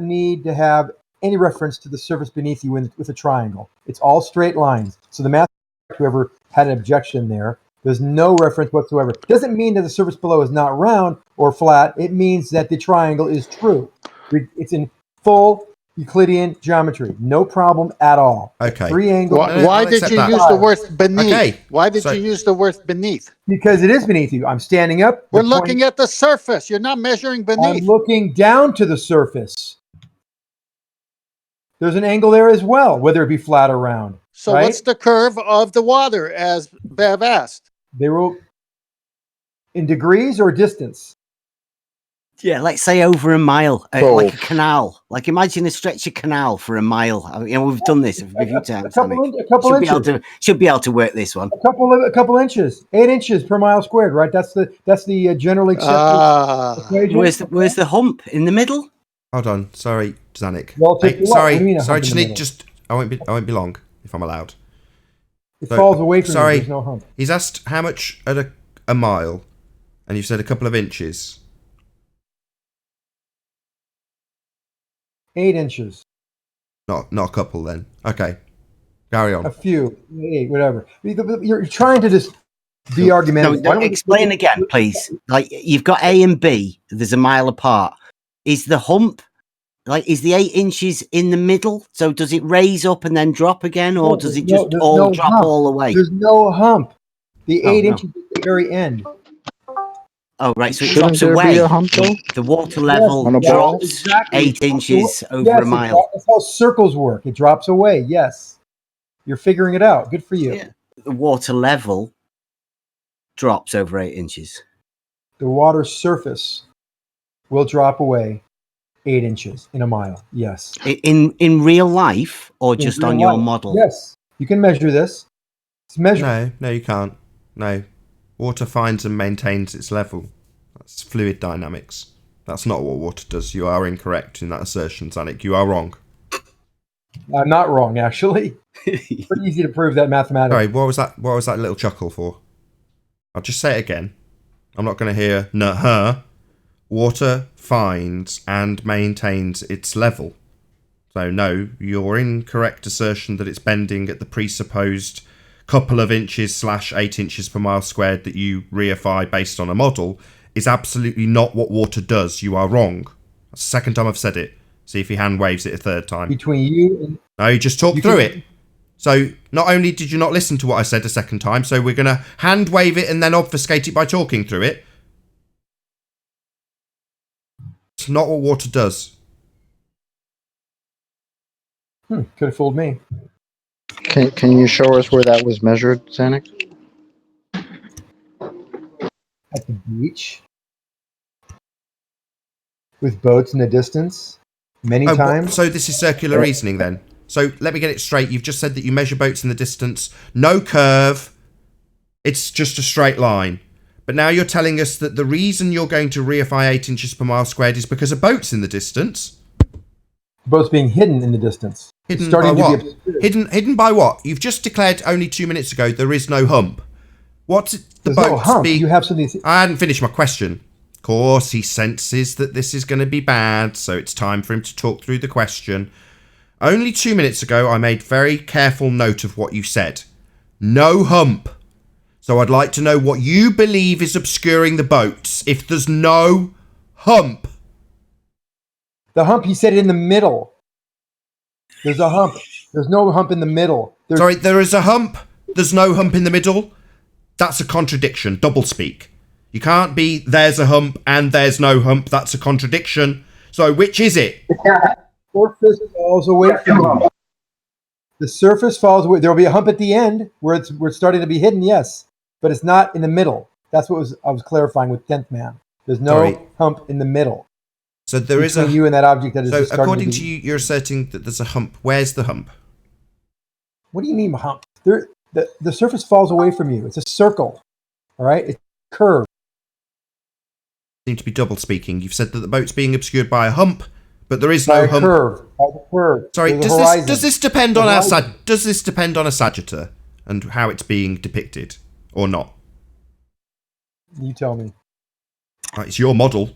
need to have any reference to the surface beneath you with a triangle. It's all straight lines. So the math, whoever had an objection there, there's no reference whatsoever. Doesn't mean that the surface below is not round or flat. It means that the triangle is true. It's in full Euclidean geometry. No problem at all. Okay. Three angles. Why did you use the word beneath? Okay. Why did you use the word beneath? Because it is beneath you. I'm standing up. We're looking at the surface. You're not measuring beneath. I'm looking down to the surface. There's an angle there as well, whether it be flat or round. So right? what's the curve of the water, as Bev asked? They will in degrees or distance. Yeah, let's say over a mile, like a canal. Like imagine a stretch of canal for a mile. We've done this a few times. A couple inches. Should be able to work this one. A couple inches. 8 inches per mile squared. Right. That's the generally accepted equation. Where's the hump in the middle? Hold on. Sorry, Zanuck. Sorry. I won't be long if I'm allowed. It falls away from you. There's no hump. He's asked how much at a mile, and you've said a couple of inches. 8 inches. Not a couple then. Okay. Carry on. A few. 8, whatever. You're trying to just be argumentative. No, explain again, please. Like you've got A and B. There's a mile apart. Is the hump, is the 8 inches in the middle? So does it raise up and then drop again, or does it just drop hump. all the way? There's no hump. The 8 inches at the very end. Oh, right. So it drops away. The water level drops 8 inches over a mile. That's how circles work. It drops away. Yes. You're figuring it out. Good for you. Yeah. The water level drops over 8 inches. The water surface will drop away 8 inches in a mile. Yes. In real life or just on your model? Yes. You can measure this. It's measured. No, you can't. No. Water finds and maintains its level. That's fluid dynamics. That's not what water does. You are incorrect in that assertion, Zanuck. You are wrong. I'm not wrong, actually. It's pretty easy to prove that mathematically. Sorry, what was that little chuckle for? I'll just say it again. I'm not going to hear nuh-huh. Water finds and maintains its level. So no, your incorrect assertion that it's bending at the presupposed couple of inches / 8 inches per mile squared that you reify based on a model is absolutely not what water does. You are wrong. That's the second time I've said it. See if he hand waves it a third time. Between you and... No, you just talk through it. So not only did you not listen to what I said a second time, so we're going to hand wave it and then obfuscate it by talking through it. It's not what water does. Could have fooled me. Can you show us where that was measured, Zanuck? At the beach. With boats in the distance. Many times. So this is circular reasoning then. So let me get it straight. You've just said that you measure boats in the distance. No curve. It's just a straight line. But now you're telling us that the reason you're going to reify 8 inches per mile squared is because a boat's in the distance. Boats being hidden in the distance. Hidden by what? Hidden by what? You've just declared only 2 minutes ago there is no hump. What's the boat? No hump. You have something. I hadn't finished my question. Of course, he senses that this is going to be bad, so it's time for him to talk through the question. Only 2 minutes ago, I made very careful note of what you said. No hump. So I'd like to know what you believe is obscuring the boats if there's no hump. The hump, he said it in the middle. There's a hump. There's no hump in the middle. Sorry, there is a hump. There's no hump in the middle. That's a contradiction. Doublespeak. You can't be there's a hump and there's no hump. That's a contradiction. So which is it? The surface falls away from you. The surface falls away. There will be a hump at the end where it's starting to be hidden, yes. But it's not in the middle. That's what I was clarifying with 10th man. There's no hump in the middle. So there is a you and that object that is. So starting according to to you, you're asserting that there's a hump. Where's the hump? What do you mean hump? The surface falls away from you. It's a circle. All right, it's curved. Seem to be double speaking. You've said that the boat's being obscured by a hump, but there is no hump. By the curve. Sorry, There's a does horizon. this depend on does this depend on a sagittar and how it's being depicted, or not? You tell me. Right, it's your model.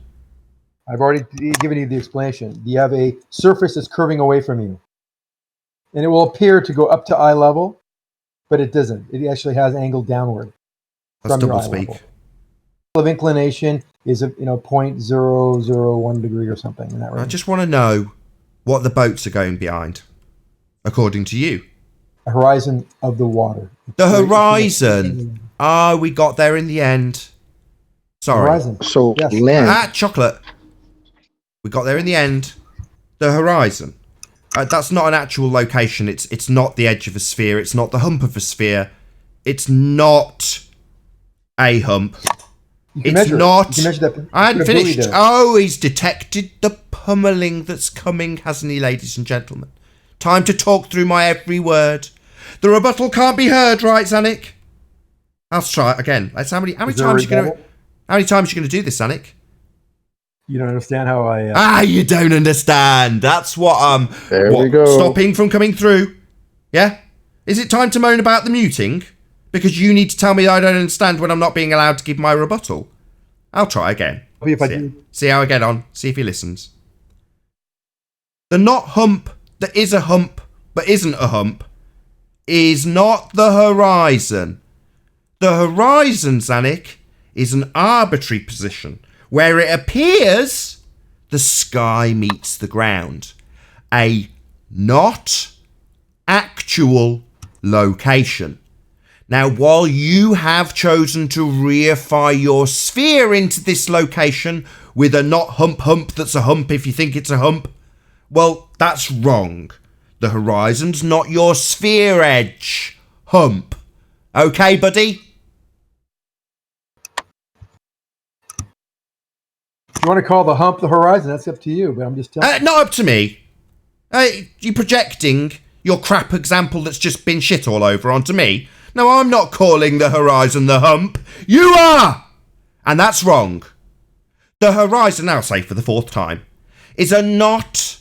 I've already given you the explanation. You have a surface that's curving away from you. And it will appear to go up to eye level, but it doesn't. It actually has angled downward. That's from your double eye speak. level. Of inclination is 0.001 degree or something in that range. I just want to know what the boats are going behind, according to you. A horizon of the water. The horizon. Ah, we got there in the end. Sorry. Horizon. So Yes. land. Chocolate. We got there in the end. The horizon. That's not an actual location. It's not the edge of a sphere. It's not the hump of a sphere. It's not a hump. It's not. I hadn't finished. Oh, he's detected the pummeling that's coming, hasn't he, ladies and gentlemen? Time to talk through my every word. The rebuttal can't be heard, right, Zanik? I'll try it again. That's how many times are you gonna do this, Zanik? You don't understand how I... you don't understand. That's what we go. Stopping from coming through. Yeah? Is it time to moan about the muting? Because you need to tell me I don't understand when I'm not being allowed to give my rebuttal. I'll try again. See how I get on. See if he listens. The not hump that is a hump but isn't a hump is not the horizon. The horizon, Zanik, is an arbitrary position where it appears the sky meets the ground. A not actual location. Now, while you have chosen to reify your sphere into this location with a not hump that's a hump if you think it's a hump, well, that's wrong. The horizon's not your sphere edge hump. Okay, buddy? If you want to call the hump the horizon, that's up to you, but I'm just telling you. Not up to me. You projecting your crap example that's just been shit all over onto me. No, I'm not calling the horizon the hump. You are! And that's wrong. The horizon, I'll say for the fourth time, is a not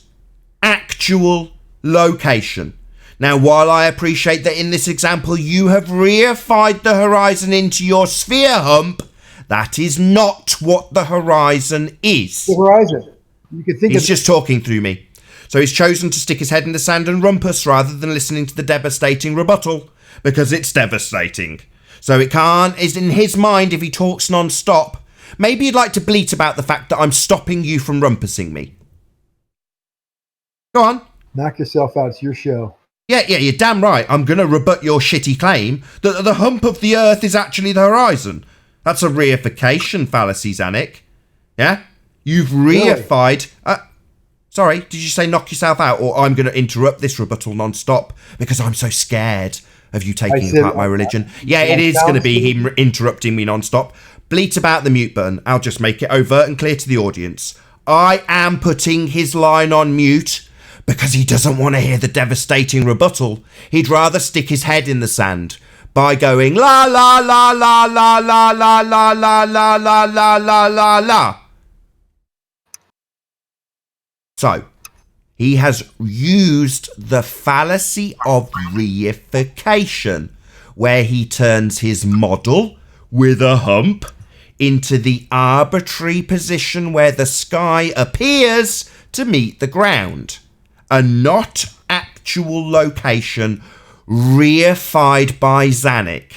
actual location. Now, while I appreciate that in this example you have reified the horizon into your sphere hump, that is not what the horizon is. The horizon. You can think He's just talking through me. So he's chosen to stick his head in the sand and rumpus rather than listening to the devastating rebuttal, because it's devastating. So it is in his mind if he talks non-stop. Maybe you'd like to bleat about the fact that I'm stopping you from rumpusing me. Go on. Knock yourself out. It's your show. Yeah, you're damn right. I'm going to rebut your shitty claim that the hump of the Earth is actually the horizon. That's a reification fallacy, Zanik. Yeah? You've reified... Sorry, did you say knock yourself out, or I'm going to interrupt this rebuttal non-stop because I'm so scared of you taking apart my religion? Yeah, it is going to be him interrupting me non-stop. Bleat about the mute button. I'll just make it overt and clear to the audience. I am putting his line on mute because he doesn't want to hear the devastating rebuttal. He'd rather stick his head in the sand by going la la la la la la la la la la la la la la la. So, he has used the fallacy of reification, where he turns his model with a hump into the arbitrary position where the sky appears to meet the ground. A not actual location reified by Zanik.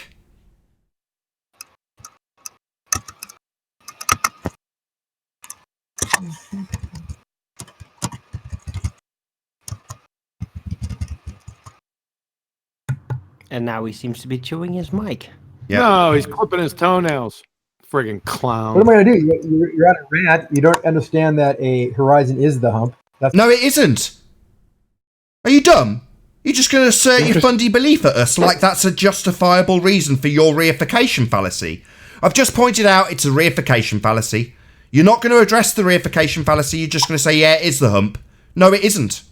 And now he seems to be chewing his mic. Yeah. No, he's clipping his toenails. Friggin' clown. What am I going to do? You're on a rant. You don't understand that a horizon is the hump. No, it isn't. Are you dumb? You're just going to assert your fundy belief at us like that's a justifiable reason for your reification fallacy. I've just pointed out it's a reification fallacy. You're not going to address the reification fallacy. You're just going to say, yeah, it is the hump. No, it isn't.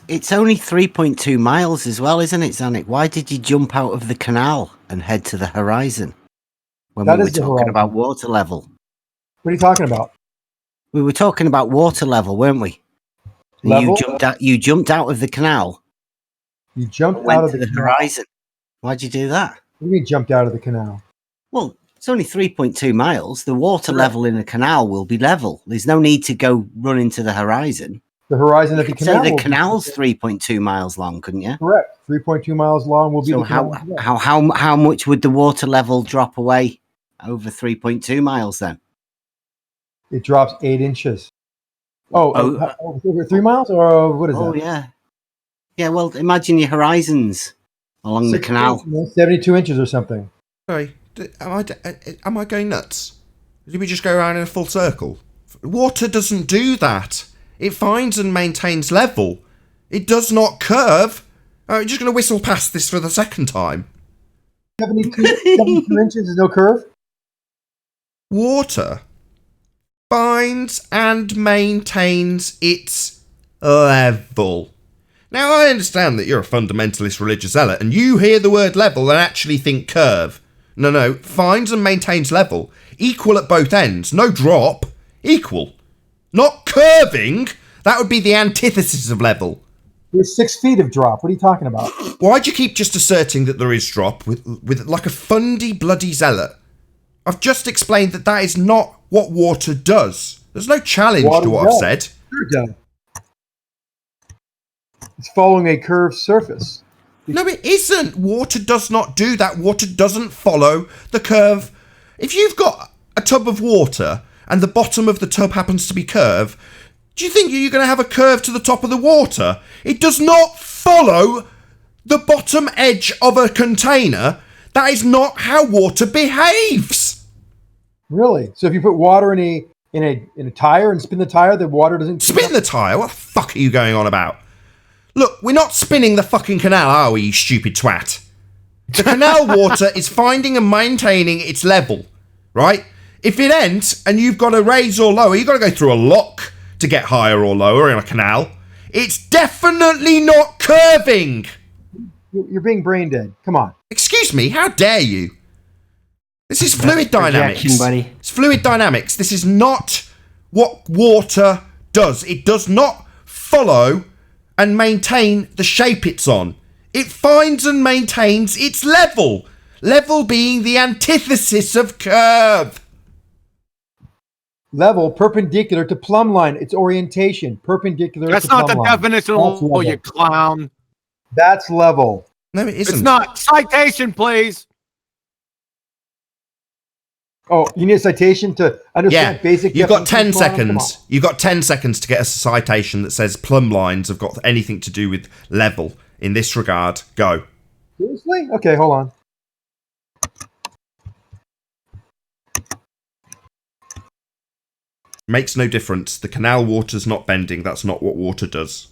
It's only 3.2 miles as well, isn't it, Zanik? Why did you jump out of the canal and head to the horizon when we were talking about water level? What are you talking about? We were talking about water level, weren't we? Level? You jumped out of the canal. You jumped went out of to the the horizon. Why'd you do that? What do you mean jumped out of the canal? Well, it's only 3.2 miles. The water level in the canal will be level. There's no need to go run into the horizon. The horizon of the canal. Say the canal's 3.2 miles long, couldn't you? Correct. 3.2 miles long will be So the canal. how much would the water level drop away over 3.2 miles then? It drops 8 inches. Over 3 miles, or what is that? Oh yeah. Yeah, well, imagine your horizons along the canal. 72 inches or something. Sorry, am I going nuts? Did we just go around in a full circle? Water doesn't do that. It finds and maintains level. It does not curve. I'm just going to whistle past this for the second time. 72 inches is no curve? Water finds and maintains its level. Now, I understand that you're a fundamentalist religious zealot, and you hear the word level and actually think curve. No, finds and maintains level. Equal at both ends. No drop. Equal. Not curving. That would be the antithesis of level. There's 6 feet of drop. What are you talking about? Why do you keep just asserting that there is drop with like a fundy bloody zealot? I've just explained that is not what water does. There's no challenge to what I've said. Sure it does. It's following a curved surface. No, it isn't. Water does not do that. Water doesn't follow the curve. If you've got a tub of water and the bottom of the tub happens to be curved, do you think you're going to have a curve to the top of the water? It does not follow the bottom edge of a container. That is not how water behaves. Really? So if you put water in a tire and spin the tire, the water doesn't spin the tire? What the fuck are you going on about? Look, we're not spinning the fucking canal, are we, you stupid twat? The canal water is finding and maintaining its level, right? If it ends and you've got to raise or lower, you've got to go through a lock to get higher or lower in a canal. It's definitely not curving. You're being brain dead. Come on. Excuse me, how dare you? This is fluid dynamics. Buddy. It's fluid dynamics. This is not what water does. It does not follow and maintain the shape it's on. It finds and maintains its level. Level being the antithesis of curve. Level, perpendicular to plumb line. It's orientation, perpendicular That's to plumb not the line. definition of level, you clown. That's level. No, it isn't. It's not. Citation, please. Oh, you need a citation to understand basic. You've got 10 definitions, Ron? Come on. seconds. You've got 10 seconds to get us a citation that says plumb lines have got anything to do with level. In this regard, go. Seriously? Okay, hold on. Makes no difference. The canal water's not bending. That's not what water does.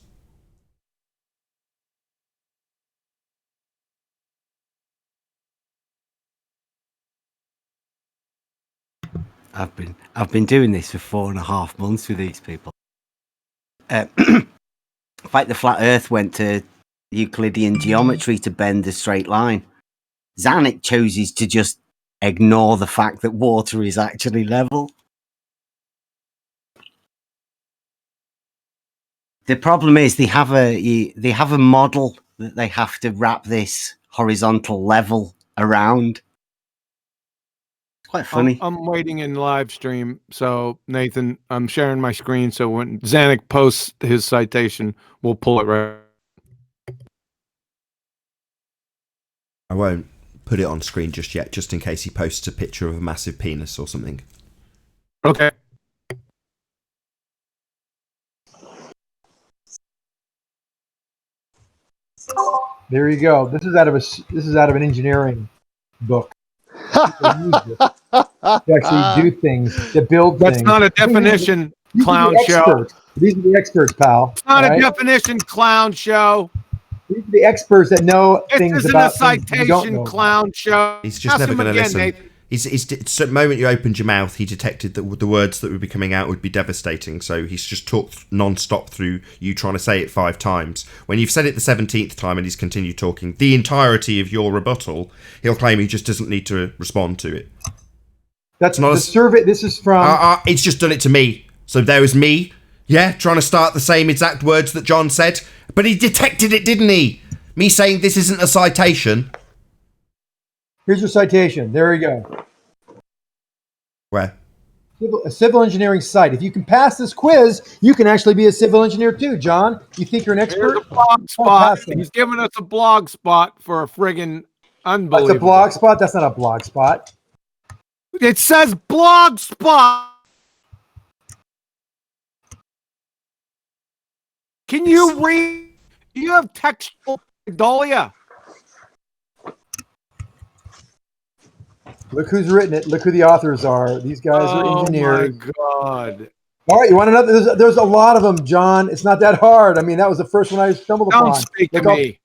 I've been doing this for 4.5 months with these people. In fact, the flat Earth went to Euclidean geometry to bend a straight line. Zanuck chooses to just ignore the fact that water is actually level. The problem is they have a model that they have to wrap this horizontal level around. It's quite funny. I'm waiting in live stream, so Nathan, I'm sharing my screen, so when Zanuck posts his citation, we'll pull it right. I won't put it on screen just yet, just in case he posts a picture of a massive penis or something. Okay. There you go. This is out of an engineering book. People use it to actually do things, to build That's things. not a definition, These are clown the show. experts. These are the experts, pal. It's not all a right? definition, clown show. These are the experts that know This things isn't a about things you don't citation, know. clown show. He's just Ask never him going to again, listen. Nathan. The moment you opened your mouth, he detected that the words that would be coming out would be devastating. So he's just talked non-stop through you trying to say it 5 times. When you've said it the 17th time and he's continued talking the entirety of your rebuttal, he'll claim he just doesn't need to respond to it. That's not the survey. This is from. It's just done it to me. So there was me, trying to start the same exact words that John said, but he detected it, didn't he? Me saying this isn't a citation. Here's your citation. There we go. Where? A civil engineering site. If you can pass this quiz, you can actually be a civil engineer too, John. You think you're an expert? Here's a blog spot. He's giving us a blog spot for a friggin' unbelievable. That's a blog spot? That's not a blog spot. It says blog spot. Can you read? You have textual Dahlia. Look who's written it. Look who the authors are. These guys are engineers. Oh my God. All right, you want another? There's a lot of them, John. It's not that hard. I mean, that was the first one I stumbled upon. Don't speak to me.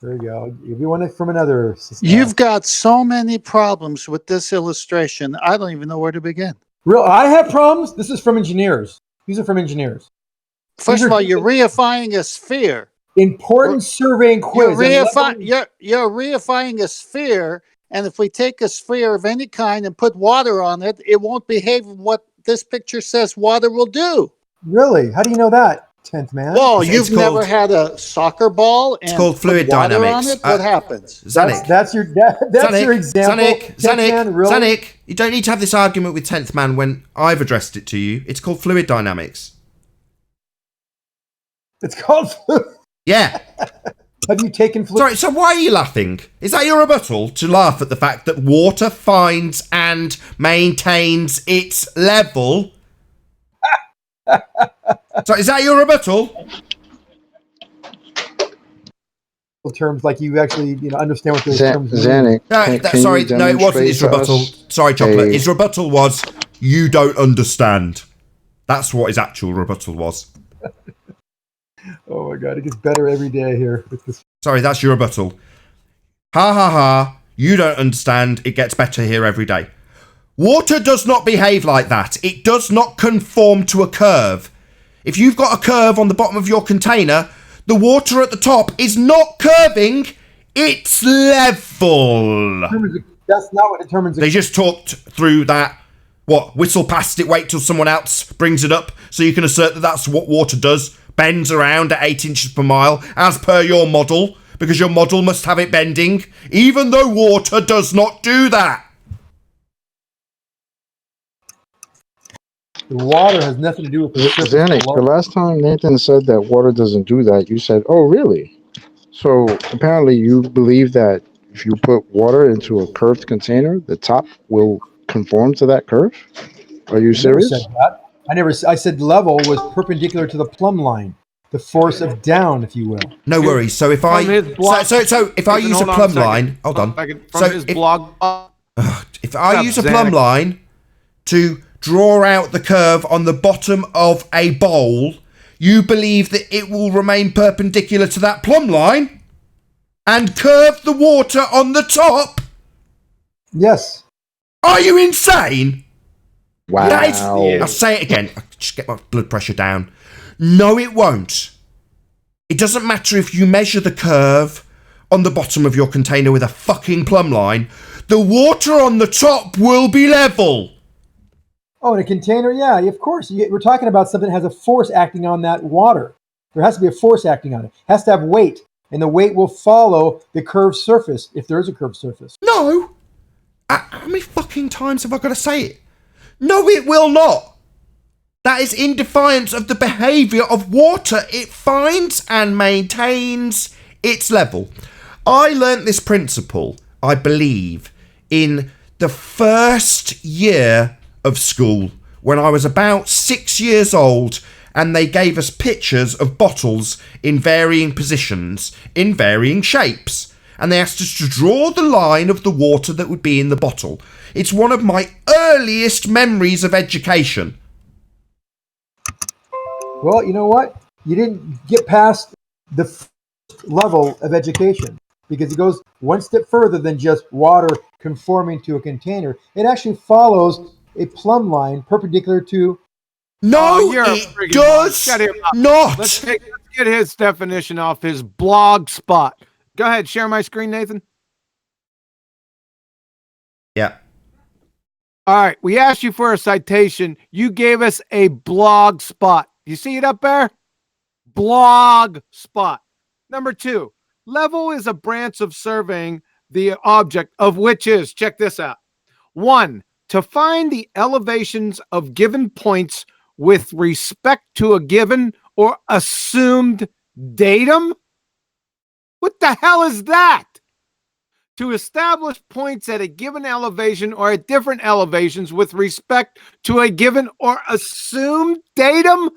There you go. If you want it from another. You've got so many problems with this illustration. I don't even know where to begin. I have problems. This is from engineers. These are from engineers. First of all, you're reifying a sphere. Important surveying quiz. You're reifying a sphere, and if we take a sphere of any kind and put water on it, it won't behave what this picture says water will do. Really? How do you know that, 10th man? Well, you've never had a soccer ball and it's called fluid put water dynamics. on it? What happens? Zanik. That's your example. Zanik, you don't need to have this argument with 10th man when I've addressed it to you. It's called fluid dynamics. It's called fluid. Yeah. Have you taken fluid? Sorry, so why are you laughing? Is that your rebuttal to laugh at the fact that water finds and maintains its level? So is that your rebuttal? Terms like you actually understand what those terms mean. Zanik, No, it wasn't his rebuttal. Sorry, Chocolate. His rebuttal was, you don't understand. That's what his actual rebuttal was. Oh my God, it gets better every day here. With this. Sorry, that's your rebuttal. Ha ha ha, you don't understand, it gets better here every day. Water does not behave like that. It does not conform to a curve. If you've got a curve on the bottom of your container, the water at the top is not curving, it's level. That's not what determines it. They just talked through that. What? Whistle past it, wait till someone else brings it up so you can assert that that's what water does. Bends around at 8 inches per mile, as per your model, because your model must have it bending, even though water does not do that. The water has nothing to do with the surface. Zanik, the last time Nathan said that water doesn't do that, you said, oh, really? So apparently you believe that if you put water into a curved container, the top will conform to that curve? Are you serious? Said that. I said level was perpendicular to the plumb line, the force of down, if you will. No worries. So if I if I use a plumb line, hold on. So if I use a plumb line to draw out the curve on the bottom of a bowl, you believe that it will remain perpendicular to that plumb line and curve the water on the top? Yes. Are you insane? Wow. I'll say it again. I'll just get my blood pressure down. No, it won't. It doesn't matter if you measure the curve on the bottom of your container with a fucking plumb line. The water on the top will be level. Oh, in a container? Yeah, of course. We're talking about something that has a force acting on that water. There has to be a force acting on it. It has to have weight, and the weight will follow the curved surface, if there is a curved surface. No. How many fucking times have I got to say it? No, it will not. That is in defiance of the behaviour of water. It finds and maintains its level. I learnt this principle, I believe, in the first year of school when I was about 6 years old and they gave us pictures of bottles in varying positions, in varying shapes. And they asked us to draw the line of the water that would be in the bottle. It's one of my earliest memories of education. Well, you know what? You didn't get past the first level of education because it goes one step further than just water conforming to a container. It actually follows a plumb line perpendicular to... No, it does not. Let's get his definition off his blog spot. Go ahead, share my screen, Nathan. Yeah. All right, we asked you for a citation. You gave us a blog spot. You see it up there? Blog spot. Number 2, level is a branch of surveying the object of which is, check this out. 1, to find the elevations of given points with respect to a given or assumed datum. What the hell is that? To establish points at a given elevation or at different elevations with respect to a given or assumed datum?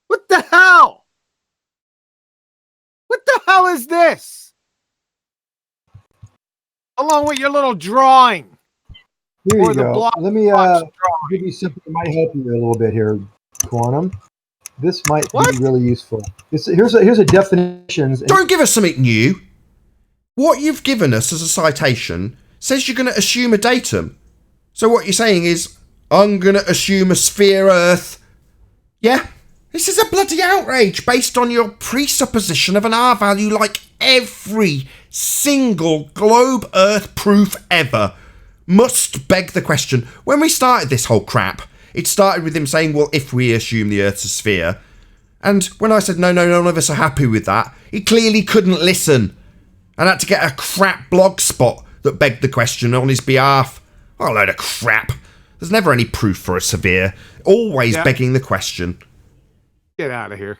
What the hell? What the hell is this? Along with your little drawing. Here you go. Let me give you something that might help you a little bit here, Quantum. This might be really useful. Here's a definitions. Don't give us something new. What you've given us as a citation says you're going to assume a datum. So what you're saying is, I'm going to assume a sphere Earth. Yeah? This is a bloody outrage based on your presupposition of an R value like every single globe Earth proof ever. Must beg the question. When we started this whole crap, it started with him saying, well, if we assume the Earth's a sphere. And when I said, no, none of us are happy with that, he clearly couldn't listen. And had to get a crap blog spot that begged the question on his behalf. Oh, a load of crap. There's never any proof for a sphere. Always begging the question. Get out of here.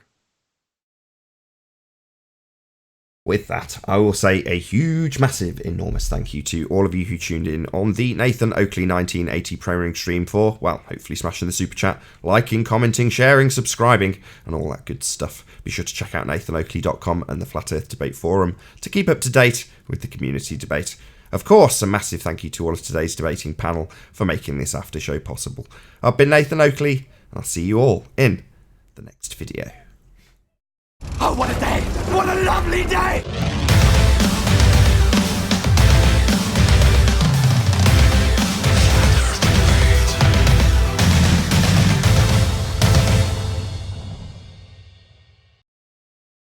With that, I will say a huge, massive, enormous thank you to all of you who tuned in on the Nathan Oakley 1980 Premiering stream for, well, hopefully smashing the super chat, liking, commenting, sharing, subscribing, and all that good stuff. Be sure to check out nathanoakley.com and the Flat Earth Debate Forum to keep up to date with the community debate. Of course, a massive thank you to all of today's debating panel for making this after show possible. I've been Nathan Oakley, and I'll see you all in the next video. Oh, what a day! What a lovely day!